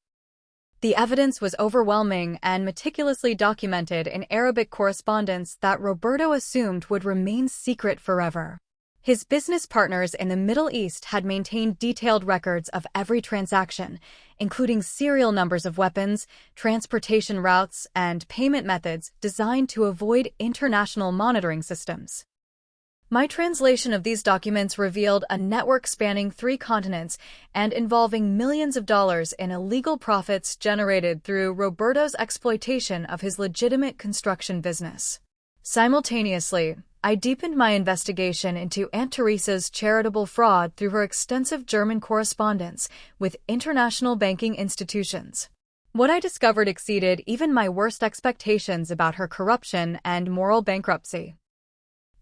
Speaker 1: The evidence was overwhelming and meticulously documented in Arabic correspondence that Roberto assumed would remain secret forever. His business partners in the Middle East had maintained detailed records of every transaction, including serial numbers of weapons, transportation routes, and payment methods designed to avoid international monitoring systems. My translation of these documents revealed a network spanning 3 continents and involving millions of dollars in illegal profits generated through Roberto's exploitation of his legitimate construction business. Simultaneously, I deepened my investigation into Aunt Teresa's charitable fraud through her extensive German correspondence with international banking institutions. What I discovered exceeded even my worst expectations about her corruption and moral bankruptcy.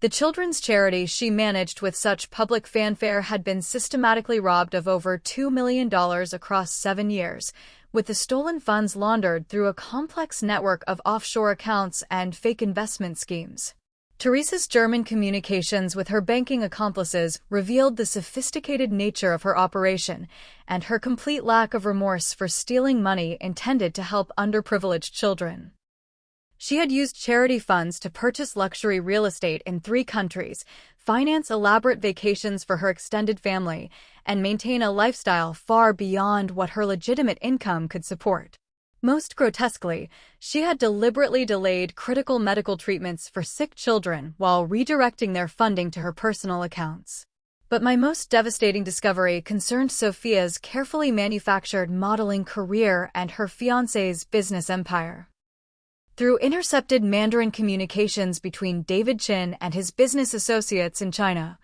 Speaker 1: The children's charity she managed with such public fanfare had been systematically robbed of over $2 million across 7 years, with the stolen funds laundered through a complex network of offshore accounts and fake investment schemes. Teresa's German communications with her banking accomplices revealed the sophisticated nature of her operation and her complete lack of remorse for stealing money intended to help underprivileged children. She had used charity funds to purchase luxury real estate in 3 countries, finance elaborate vacations for her extended family, and maintain a lifestyle far beyond what her legitimate income could support. Most grotesquely, she had deliberately delayed critical medical treatments for sick children while redirecting their funding to her personal accounts. But my most devastating discovery concerned Sophia's carefully manufactured modeling career and her fiancé's business empire. Through intercepted Mandarin communications between David Chin and his business associates in China,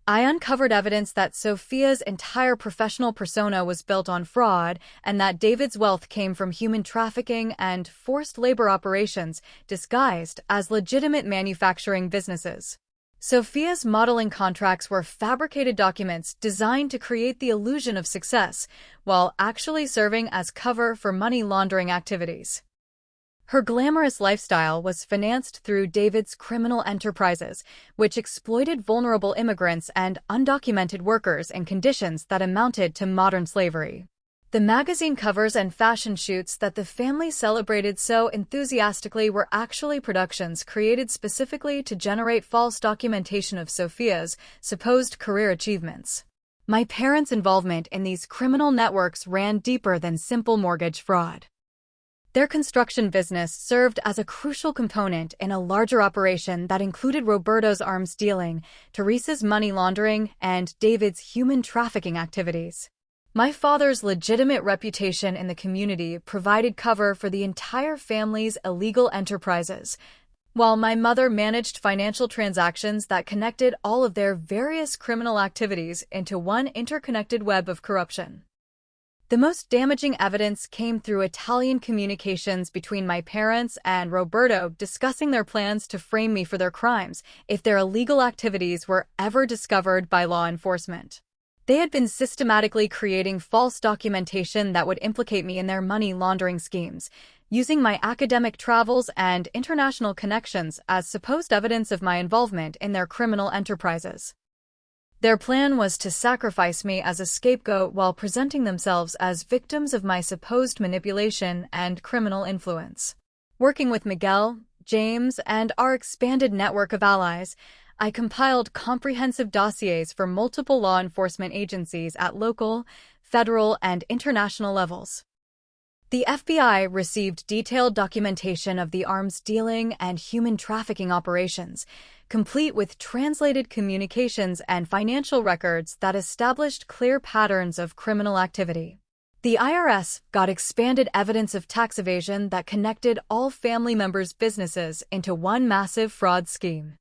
Speaker 1: I uncovered evidence that Sophia's entire professional persona was built on fraud and that David's wealth came from human trafficking and forced labor operations disguised as legitimate manufacturing businesses. Sophia's modeling contracts were fabricated documents designed to create the illusion of success, while actually serving as cover for money laundering activities. Her glamorous lifestyle was financed through David's criminal enterprises, which exploited vulnerable immigrants and undocumented workers in conditions that amounted to modern slavery. The magazine covers and fashion shoots that the family celebrated so enthusiastically were actually productions created specifically to generate false documentation of Sophia's supposed career achievements. My parents' involvement in these criminal networks ran deeper than simple mortgage fraud. Their construction business served as a crucial component in a larger operation that included Roberto's arms dealing, Teresa's money laundering, and David's human trafficking activities. My father's legitimate reputation in the community provided cover for the entire family's illegal enterprises, while my mother managed financial transactions that connected all of their various criminal activities into one interconnected web of corruption. The most damaging evidence came through Italian communications between my parents and Roberto discussing their plans to frame me for their crimes if their illegal activities were ever discovered by law enforcement. They had been systematically creating false documentation that would implicate me in their money laundering schemes, using my academic travels and international connections as supposed evidence of my involvement in their criminal enterprises. Their plan was to sacrifice me as a scapegoat while presenting themselves as victims of my supposed manipulation and criminal influence. Working with Miguel, James, and our expanded network of allies, I compiled comprehensive dossiers for multiple law enforcement agencies at local, federal, and international levels. The FBI received detailed documentation of the arms dealing and human trafficking operations, complete with translated communications and financial records that established clear patterns of criminal activity. The IRS got expanded evidence of tax evasion that connected all family members' businesses into one massive fraud scheme.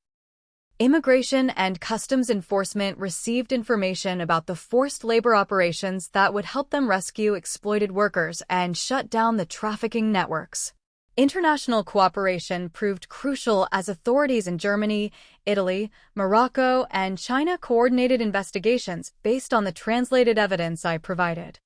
Speaker 1: Immigration and Customs Enforcement received information about the forced labor operations that would help them rescue exploited workers and shut down the trafficking networks. International cooperation proved crucial as authorities in Germany, Italy, Morocco, and China coordinated investigations based on the translated evidence I provided.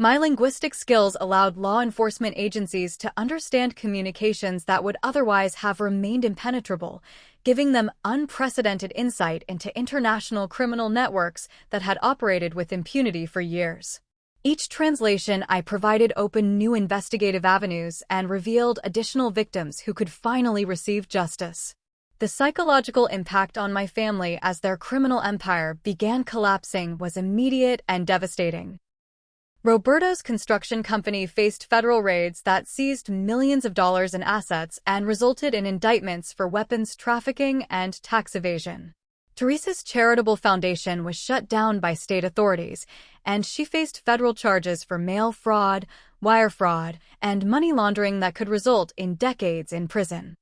Speaker 1: My linguistic skills allowed law enforcement agencies to understand communications that would otherwise have remained impenetrable, giving them unprecedented insight into international criminal networks that had operated with impunity for years. Each translation I provided opened new investigative avenues and revealed additional victims who could finally receive justice. The psychological impact on my family as their criminal empire began collapsing was immediate and devastating. Roberto's construction company faced federal raids that seized millions of dollars in assets and resulted in indictments for weapons trafficking and tax evasion. Teresa's charitable foundation was shut down by state authorities, and she faced federal charges for mail fraud, wire fraud, and money laundering that could result in decades in prison.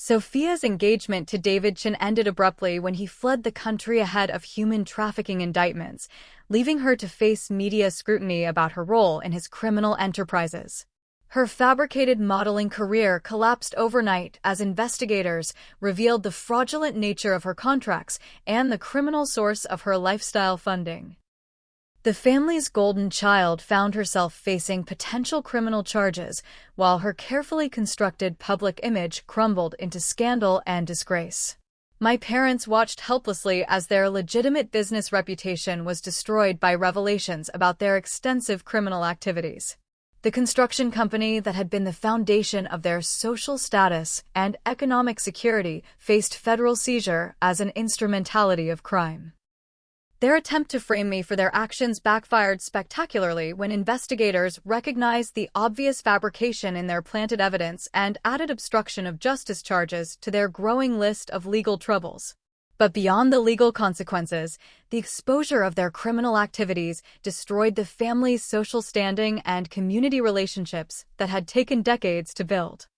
Speaker 1: Sophia's engagement to David Chin ended abruptly when he fled the country ahead of human trafficking indictments, leaving her to face media scrutiny about her role in his criminal enterprises. Her fabricated modeling career collapsed overnight as investigators revealed the fraudulent nature of her contracts and the criminal source of her lifestyle funding. The family's golden child found herself facing potential criminal charges, while her carefully constructed public image crumbled into scandal and disgrace. My parents watched helplessly as their legitimate business reputation was destroyed by revelations about their extensive criminal activities. The construction company that had been the foundation of their social status and economic security faced federal seizure as an instrumentality of crime. Their attempt to frame me for their actions backfired spectacularly when investigators recognized the obvious fabrication in their planted evidence and added obstruction of justice charges to their growing list of legal troubles. But beyond the legal consequences, the exposure of their criminal activities destroyed the family's social standing and community relationships that had taken decades to build.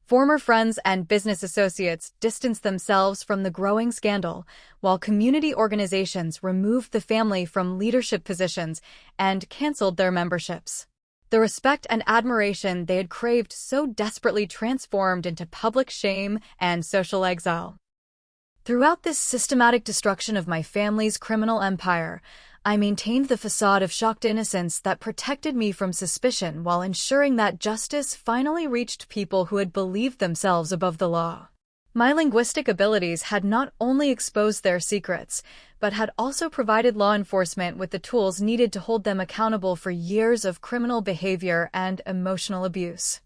Speaker 1: Former friends and business associates distanced themselves from the growing scandal, while community organizations removed the family from leadership positions and canceled their memberships. The respect and admiration they had craved so desperately transformed into public shame and social exile. Throughout this systematic destruction of my family's criminal empire, I maintained the facade of shocked innocence that protected me from suspicion while ensuring that justice finally reached people who had believed themselves above the law. My linguistic abilities had not only exposed their secrets, but had also provided law enforcement with the tools needed to hold them accountable for years of criminal behavior and emotional abuse.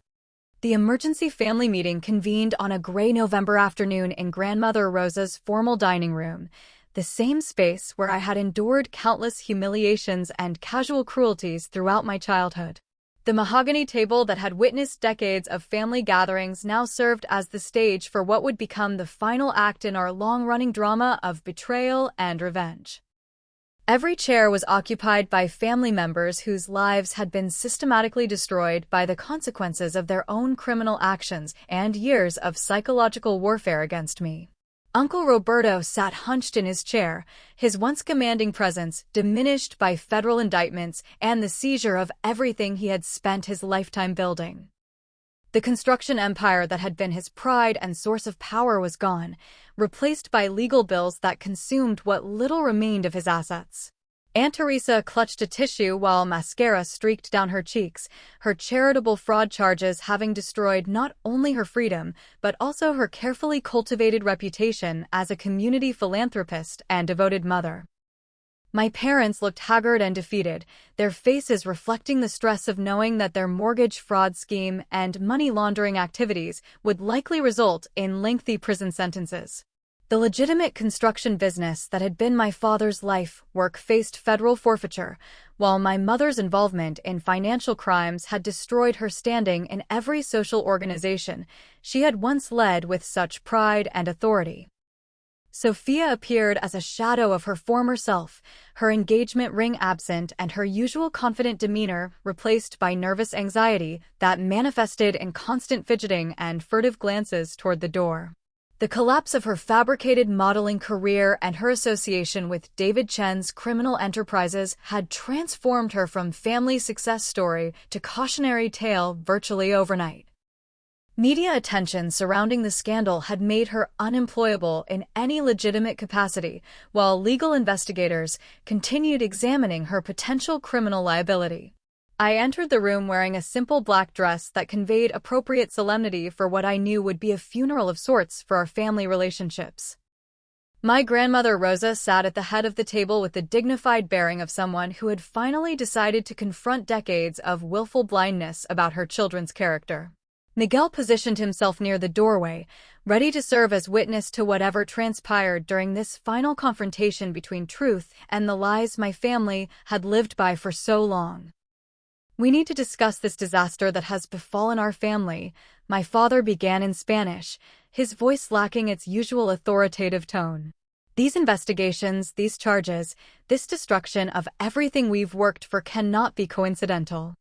Speaker 1: The emergency family meeting convened on a gray November afternoon in Grandmother Rosa's formal dining room, the same space where I had endured countless humiliations and casual cruelties throughout my childhood. The mahogany table that had witnessed decades of family gatherings now served as the stage for what would become the final act in our long-running drama of betrayal and revenge. Every chair was occupied by family members whose lives had been systematically destroyed by the consequences of their own criminal actions and years of psychological warfare against me. Uncle Roberto sat hunched in his chair, his once commanding presence diminished by federal indictments and the seizure of everything he had spent his lifetime building. The construction empire that had been his pride and source of power was gone, replaced by legal bills that consumed what little remained of his assets. Aunt Teresa clutched a tissue while mascara streaked down her cheeks, her charitable fraud charges having destroyed not only her freedom, but also her carefully cultivated reputation as a community philanthropist and devoted mother. My parents looked haggard and defeated, their faces reflecting the stress of knowing that their mortgage fraud scheme and money laundering activities would likely result in lengthy prison sentences. The legitimate construction business that had been my father's life work faced federal forfeiture, while my mother's involvement in financial crimes had destroyed her standing in every social organization she had once led with such pride and authority. Sophia appeared as a shadow of her former self, her engagement ring absent and her usual confident demeanor replaced by nervous anxiety that manifested in constant fidgeting and furtive glances toward the door. The collapse of her fabricated modeling career and her association with David Chen's criminal enterprises had transformed her from family success story to cautionary tale virtually overnight. Media attention surrounding the scandal had made her unemployable in any legitimate capacity, while legal investigators continued examining her potential criminal liability. I entered the room wearing a simple black dress that conveyed appropriate solemnity for what I knew would be a funeral of sorts for our family relationships. My grandmother Rosa sat at the head of the table with the dignified bearing of someone who had finally decided to confront decades of willful blindness about her children's character. Miguel positioned himself near the doorway, ready to serve as witness to whatever transpired during this final confrontation between truth and the lies my family had lived by for so long. "We need to discuss this disaster that has befallen our family," my father began in Spanish, his voice lacking its usual authoritative tone. "These investigations, these charges, this destruction of everything we've worked for cannot be coincidental.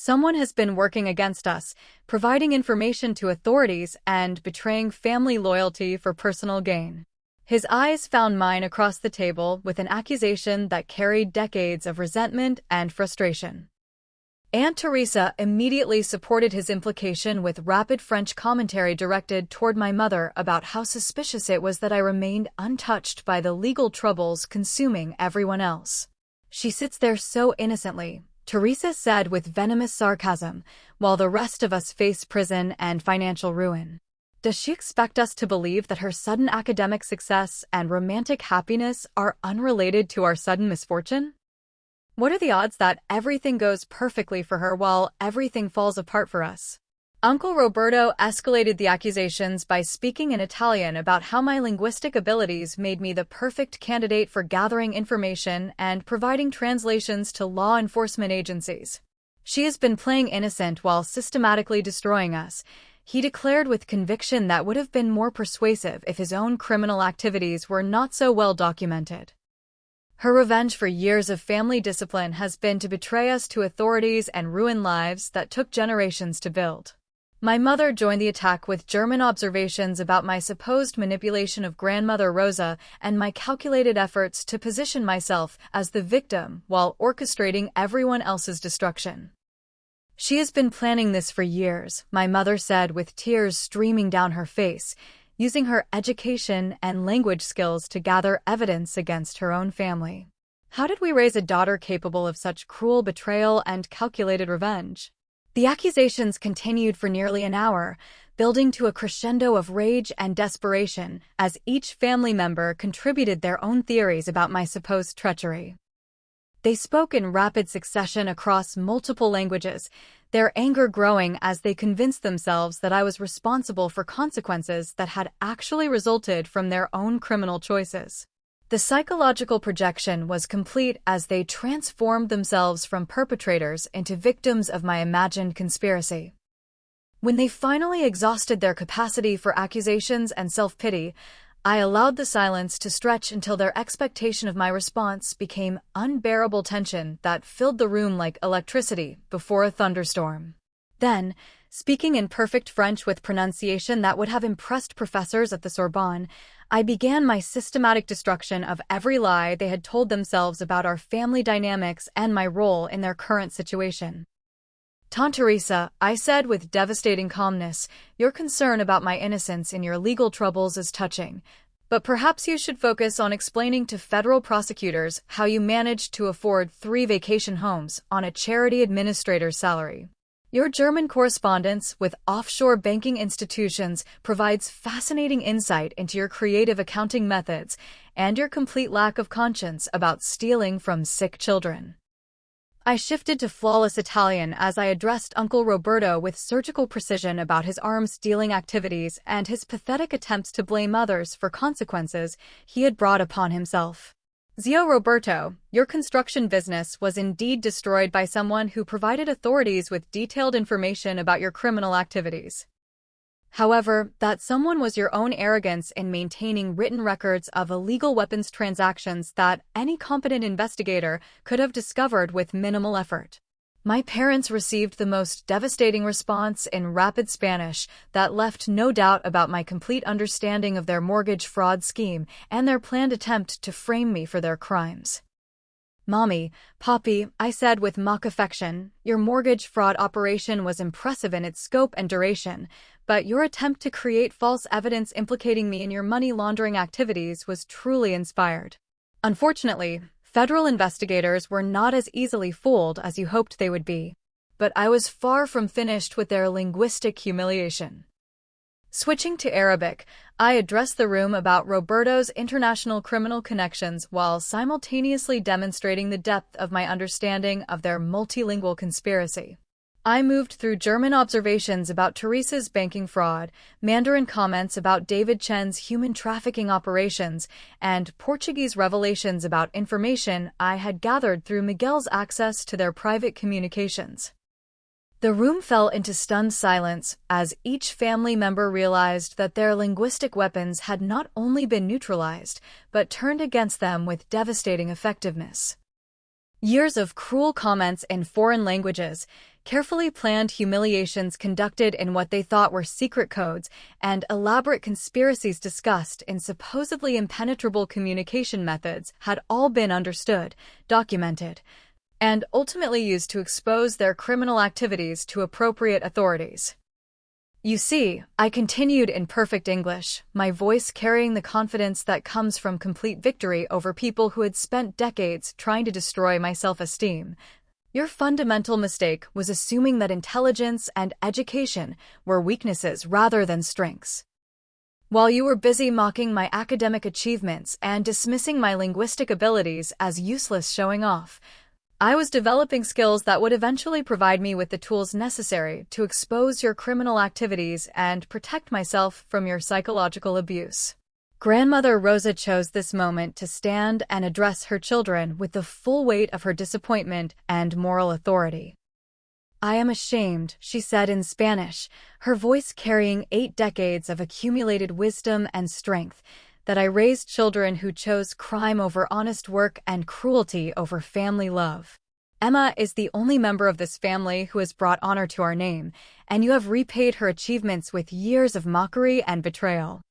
Speaker 1: Someone has been working against us, providing information to authorities and betraying family loyalty for personal gain." His eyes found mine across the table with an accusation that carried decades of resentment and frustration. Aunt Teresa immediately supported his implication with rapid French commentary directed toward my mother about how suspicious it was that I remained untouched by the legal troubles consuming everyone else. "She sits there so innocently," Teresa said with venomous sarcasm, "while the rest of us face prison and financial ruin. Does she expect us to believe that her sudden academic success and romantic happiness are unrelated to our sudden misfortune? What are the odds that everything goes perfectly for her while everything falls apart for us?" Uncle Roberto escalated the accusations by speaking in Italian about how my linguistic abilities made me the perfect candidate for gathering information and providing translations to law enforcement agencies. "She has been playing innocent while systematically destroying us," he declared with conviction that would have been more persuasive if his own criminal activities were not so well documented. "Her revenge for years of family discipline has been to betray us to authorities and ruin lives that took generations to build." My mother joined the attack with German observations about my supposed manipulation of Grandmother Rosa and my calculated efforts to position myself as the victim while orchestrating everyone else's destruction. "She has been planning this for years," my mother said with tears streaming down her face, using her education and language skills to gather evidence against her own family. How did we raise a daughter capable of such cruel betrayal and calculated revenge? The accusations continued for nearly an hour, building to a crescendo of rage and desperation as each family member contributed their own theories about my supposed treachery. They spoke in rapid succession across multiple languages, their anger growing as they convinced themselves that I was responsible for consequences that had actually resulted from their own criminal choices. The psychological projection was complete as they transformed themselves from perpetrators into victims of my imagined conspiracy. When they finally exhausted their capacity for accusations and self-pity, I allowed the silence to stretch until their expectation of my response became unbearable tension that filled the room like electricity before a thunderstorm. Then, speaking in perfect French with pronunciation that would have impressed professors at the Sorbonne, I began my systematic destruction of every lie they had told themselves about our family dynamics and my role in their current situation. "Tante Teresa," I said with devastating calmness, "your concern about my innocence in your legal troubles is touching, but perhaps you should focus on explaining to federal prosecutors how you managed to afford 3 vacation homes on a charity administrator's salary. Your German correspondence with offshore banking institutions provides fascinating insight into your creative accounting methods and your complete lack of conscience about stealing from sick children." I shifted to flawless Italian as I addressed Uncle Roberto with surgical precision about his arms-dealing activities and his pathetic attempts to blame others for consequences he had brought upon himself. "Zio Roberto, your construction business was indeed destroyed by someone who provided authorities with detailed information about your criminal activities. However, that someone was your own arrogance in maintaining written records of illegal weapons transactions that any competent investigator could have discovered with minimal effort. My parents received the most devastating response in rapid Spanish that left no doubt about my complete understanding of their mortgage fraud scheme and their planned attempt to frame me for their crimes. "Mommy, Poppy," I said with mock affection, "your mortgage fraud operation was impressive in its scope and duration, but your attempt to create false evidence implicating me in your money laundering activities was truly inspired. Unfortunately, federal investigators were not as easily fooled as you hoped they would be, but I was far from finished with their linguistic humiliation." Switching to Arabic, I addressed the room about Roberto's international criminal connections while simultaneously demonstrating the depth of my understanding of their multilingual conspiracy. I moved through German observations about Teresa's banking fraud, Mandarin comments about David Chen's human trafficking operations, and Portuguese revelations about information I had gathered through Miguel's access to their private communications. The room fell into stunned silence as each family member realized that their linguistic weapons had not only been neutralized, but turned against them with devastating effectiveness. Years of cruel comments in foreign languages, carefully planned humiliations conducted in what they thought were secret codes, and elaborate conspiracies discussed in supposedly impenetrable communication methods had all been understood, documented, and ultimately used to expose their criminal activities to appropriate authorities. "You see," I continued in perfect English, my voice carrying the confidence that comes from complete victory over people who had spent decades trying to destroy my self-esteem, "your fundamental mistake was assuming that intelligence and education were weaknesses rather than strengths. While you were busy mocking my academic achievements and dismissing my linguistic abilities as useless showing off, I was developing skills that would eventually provide me with the tools necessary to expose your criminal activities and protect myself from your psychological abuse." Grandmother Rosa chose this moment to stand and address her children with the full weight of her disappointment and moral authority. "I am ashamed," she said in Spanish, her voice carrying 8 decades of accumulated wisdom and strength, "that I raised children who chose crime over honest work and cruelty over family love. Emma is the only member of this family who has brought honor to our name, and you have repaid her achievements with years of mockery and betrayal."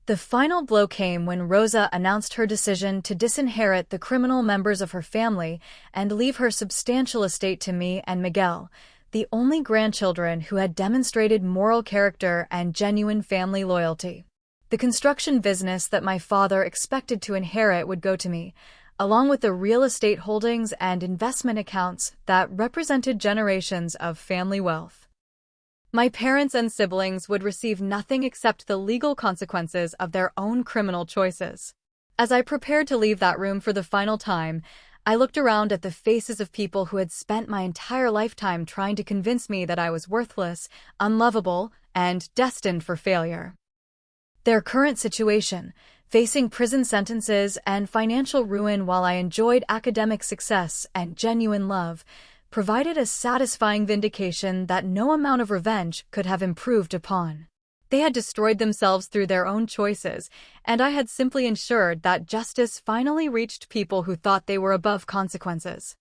Speaker 1: The final blow came when Rosa announced her decision to disinherit the criminal members of her family and leave her substantial estate to me and Miguel, the only grandchildren who had demonstrated moral character and genuine family loyalty. The construction business that my father expected to inherit would go to me, along with the real estate holdings and investment accounts that represented generations of family wealth. My parents and siblings would receive nothing except the legal consequences of their own criminal choices. As I prepared to leave that room for the final time, I looked around at the faces of people who had spent my entire lifetime trying to convince me that I was worthless, unlovable, and destined for failure. Their current situation, facing prison sentences and financial ruin while I enjoyed academic success and genuine love, provided a satisfying vindication that no amount of revenge could have improved upon. They had destroyed themselves through their own choices, and I had simply ensured that justice finally reached people who thought they were above consequences.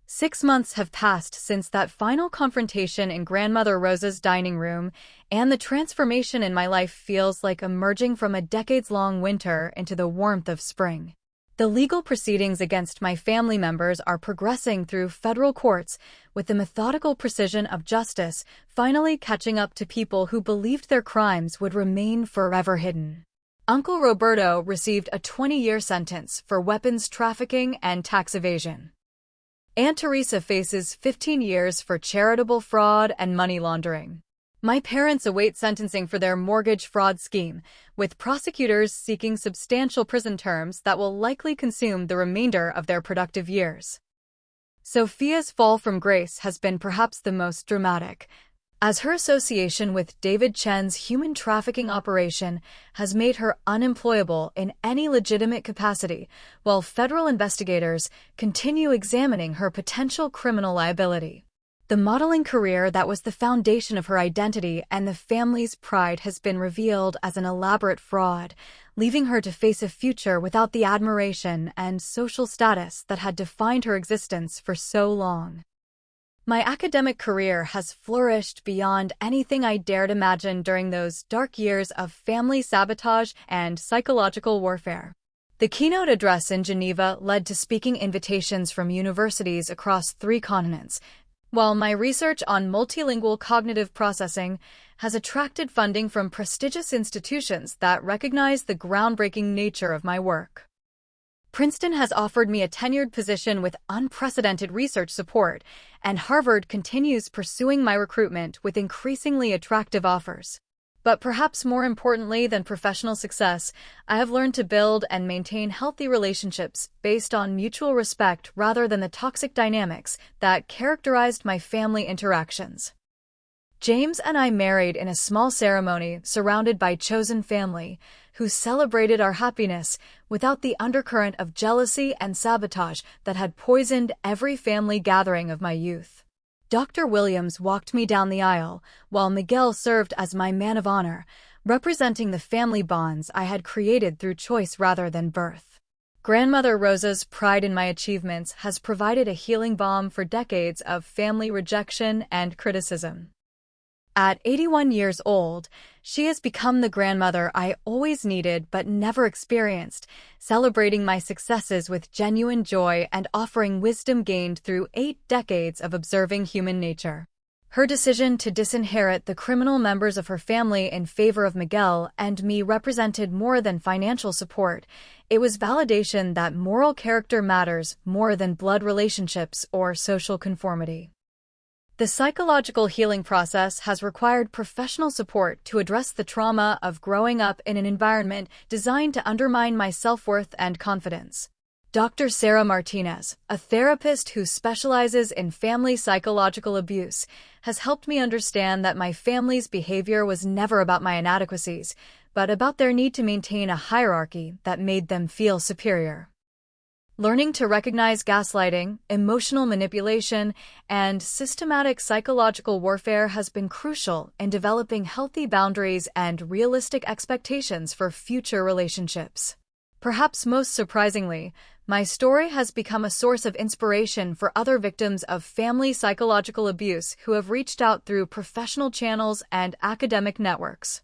Speaker 1: 6 months have passed since that final confrontation in Grandmother Rosa's dining room, and the transformation in my life feels like emerging from a decades-long winter into the warmth of spring. The legal proceedings against my family members are progressing through federal courts, with the methodical precision of justice finally catching up to people who believed their crimes would remain forever hidden. Uncle Roberto received a 20-year sentence for weapons trafficking and tax evasion. Aunt Teresa faces 15 years for charitable fraud and money laundering. My parents await sentencing for their mortgage fraud scheme, with prosecutors seeking substantial prison terms that will likely consume the remainder of their productive years. Sophia's fall from grace has been perhaps the most dramatic, as her association with David Chen's human trafficking operation has made her unemployable in any legitimate capacity, while federal investigators continue examining her potential criminal liability. The modeling career that was the foundation of her identity and the family's pride has been revealed as an elaborate fraud, leaving her to face a future without the admiration and social status that had defined her existence for so long. My academic career has flourished beyond anything I dared imagine during those dark years of family sabotage and psychological warfare. The keynote address in Geneva led to speaking invitations from universities across 3 continents, while my research on multilingual cognitive processing has attracted funding from prestigious institutions that recognize the groundbreaking nature of my work. Princeton has offered me a tenured position with unprecedented research support, and Harvard continues pursuing my recruitment with increasingly attractive offers. But perhaps more importantly than professional success, I have learned to build and maintain healthy relationships based on mutual respect rather than the toxic dynamics that characterized my family interactions. James and I married in a small ceremony surrounded by chosen family, who celebrated our happiness without the undercurrent of jealousy and sabotage that had poisoned every family gathering of my youth. Dr. Williams walked me down the aisle, while Miguel served as my man of honor, representing the family bonds I had created through choice rather than birth. Grandmother Rosa's pride in my achievements has provided a healing balm for decades of family rejection and criticism. At 81 years old, she has become the grandmother I always needed but never experienced, celebrating my successes with genuine joy and offering wisdom gained through 8 decades of observing human nature. Her decision to disinherit the criminal members of her family in favor of Miguel and me represented more than financial support. It was validation that moral character matters more than blood relationships or social conformity. The psychological healing process has required professional support to address the trauma of growing up in an environment designed to undermine my self-worth and confidence. Dr. Sarah Martinez, a therapist who specializes in family psychological abuse, has helped me understand that my family's behavior was never about my inadequacies, but about their need to maintain a hierarchy that made them feel superior. Learning to recognize gaslighting, emotional manipulation, and systematic psychological warfare has been crucial in developing healthy boundaries and realistic expectations for future relationships. Perhaps most surprisingly, my story has become a source of inspiration for other victims of family psychological abuse who have reached out through professional channels and academic networks.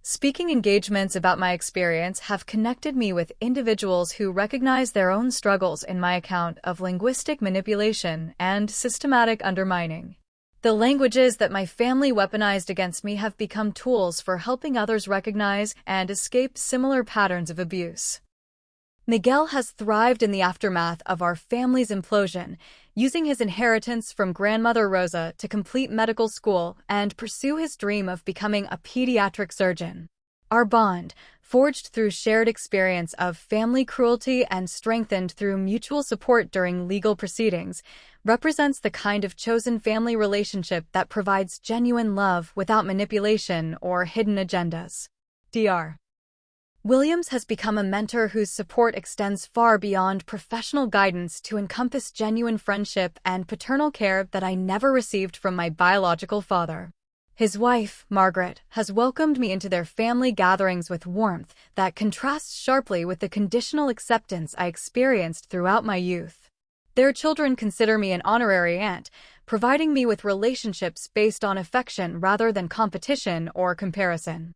Speaker 1: Speaking engagements about my experience have connected me with individuals who recognize their own struggles in my account of linguistic manipulation and systematic undermining. The languages that my family weaponized against me have become tools for helping others recognize and escape similar patterns of abuse. Miguel has thrived in the aftermath of our family's implosion, using his inheritance from grandmother Rosa to complete medical school and pursue his dream of becoming a pediatric surgeon. Our bond, forged through shared experience of family cruelty and strengthened through mutual support during legal proceedings, represents the kind of chosen family relationship that provides genuine love without manipulation or hidden agendas. Dr. Williams has become a mentor whose support extends far beyond professional guidance to encompass genuine friendship and paternal care that I never received from my biological father. His wife, Margaret, has welcomed me into their family gatherings with warmth that contrasts sharply with the conditional acceptance I experienced throughout my youth. Their children consider me an honorary aunt, providing me with relationships based on affection rather than competition or comparison.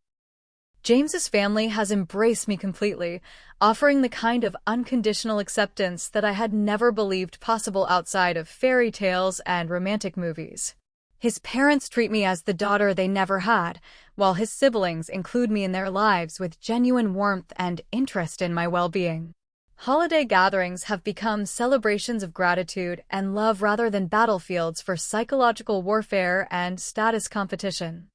Speaker 1: James's family has embraced me completely, offering the kind of unconditional acceptance that I had never believed possible outside of fairy tales and romantic movies. His parents treat me as the daughter they never had, while his siblings include me in their lives with genuine warmth and interest in my well-being. Holiday gatherings have become celebrations of gratitude and love rather than battlefields for psychological warfare and status competition.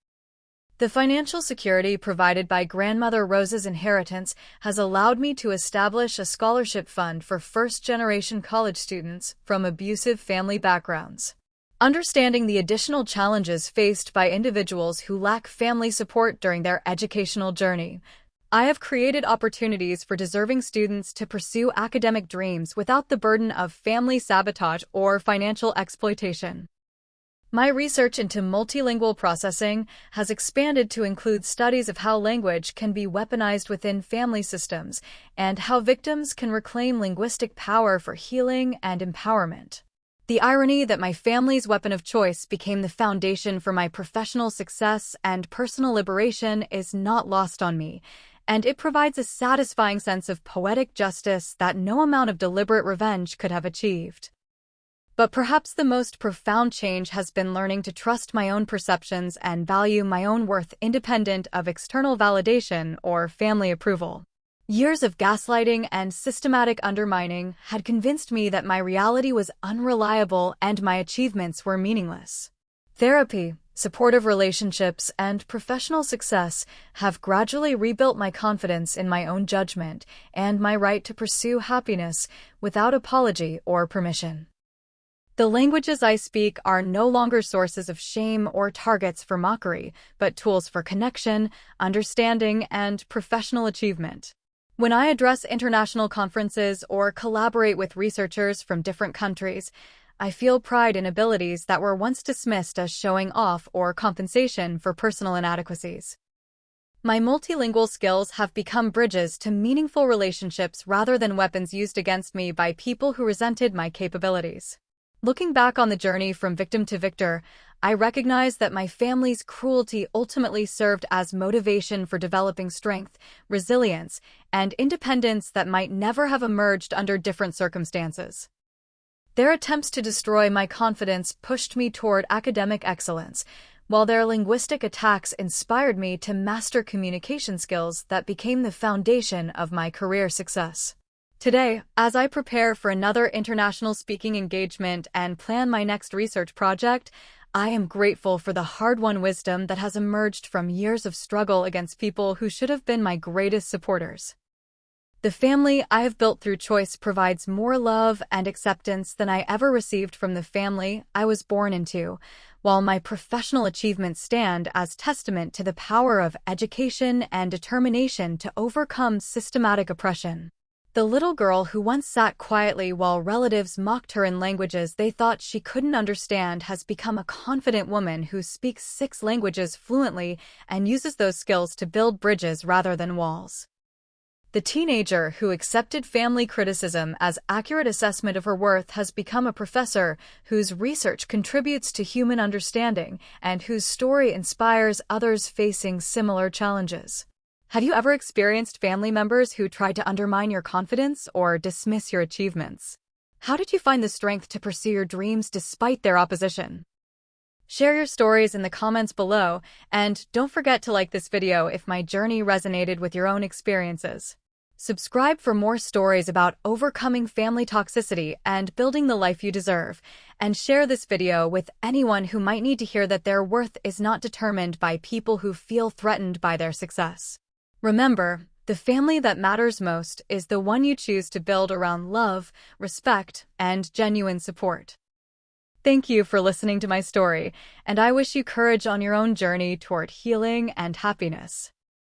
Speaker 1: The financial security provided by grandmother Rosa's inheritance has allowed me to establish a scholarship fund for first-generation college students from abusive family backgrounds. Understanding the additional challenges faced by individuals who lack family support during their educational journey, I have created opportunities for deserving students to pursue academic dreams without the burden of family sabotage or financial exploitation. My research into multilingual processing has expanded to include studies of how language can be weaponized within family systems and how victims can reclaim linguistic power for healing and empowerment. The irony that my family's weapon of choice became the foundation for my professional success and personal liberation is not lost on me, and it provides a satisfying sense of poetic justice that no amount of deliberate revenge could have achieved. But perhaps the most profound change has been learning to trust my own perceptions and value my own worth independent of external validation or family approval. Years of gaslighting and systematic undermining had convinced me that my reality was unreliable and my achievements were meaningless. Therapy, supportive relationships, and professional success have gradually rebuilt my confidence in my own judgment and my right to pursue happiness without apology or permission. The languages I speak are no longer sources of shame or targets for mockery, but tools for connection, understanding, and professional achievement. When I address international conferences or collaborate with researchers from different countries, I feel pride in abilities that were once dismissed as showing off or compensation for personal inadequacies. My multilingual skills have become bridges to meaningful relationships rather than weapons used against me by people who resented my capabilities. Looking back on the journey from victim to victor, I recognize that my family's cruelty ultimately served as motivation for developing strength, resilience, and independence that might never have emerged under different circumstances. Their attempts to destroy my confidence pushed me toward academic excellence, while their linguistic attacks inspired me to master communication skills that became the foundation of my career success. Today, as I prepare for another international speaking engagement and plan my next research project, I am grateful for the hard-won wisdom that has emerged from years of struggle against people who should have been my greatest supporters. The family I have built through choice provides more love and acceptance than I ever received from the family I was born into, while my professional achievements stand as testament to the power of education and determination to overcome systematic oppression. The little girl who once sat quietly while relatives mocked her in languages they thought she couldn't understand has become a confident woman who speaks 6 languages fluently and uses those skills to build bridges rather than walls. The teenager who accepted family criticism as accurate assessment of her worth has become a professor whose research contributes to human understanding and whose story inspires others facing similar challenges. Have you ever experienced family members who tried to undermine your confidence or dismiss your achievements? How did you find the strength to pursue your dreams despite their opposition? Share your stories in the comments below, and don't forget to like this video if my journey resonated with your own experiences. Subscribe for more stories about overcoming family toxicity and building the life you deserve, and share this video with anyone who might need to hear that their worth is not determined by people who feel threatened by their success. Remember, the family that matters most is the one you choose to build around love, respect, and genuine support. Thank you for listening to my story, and I wish you courage on your own journey toward healing and happiness.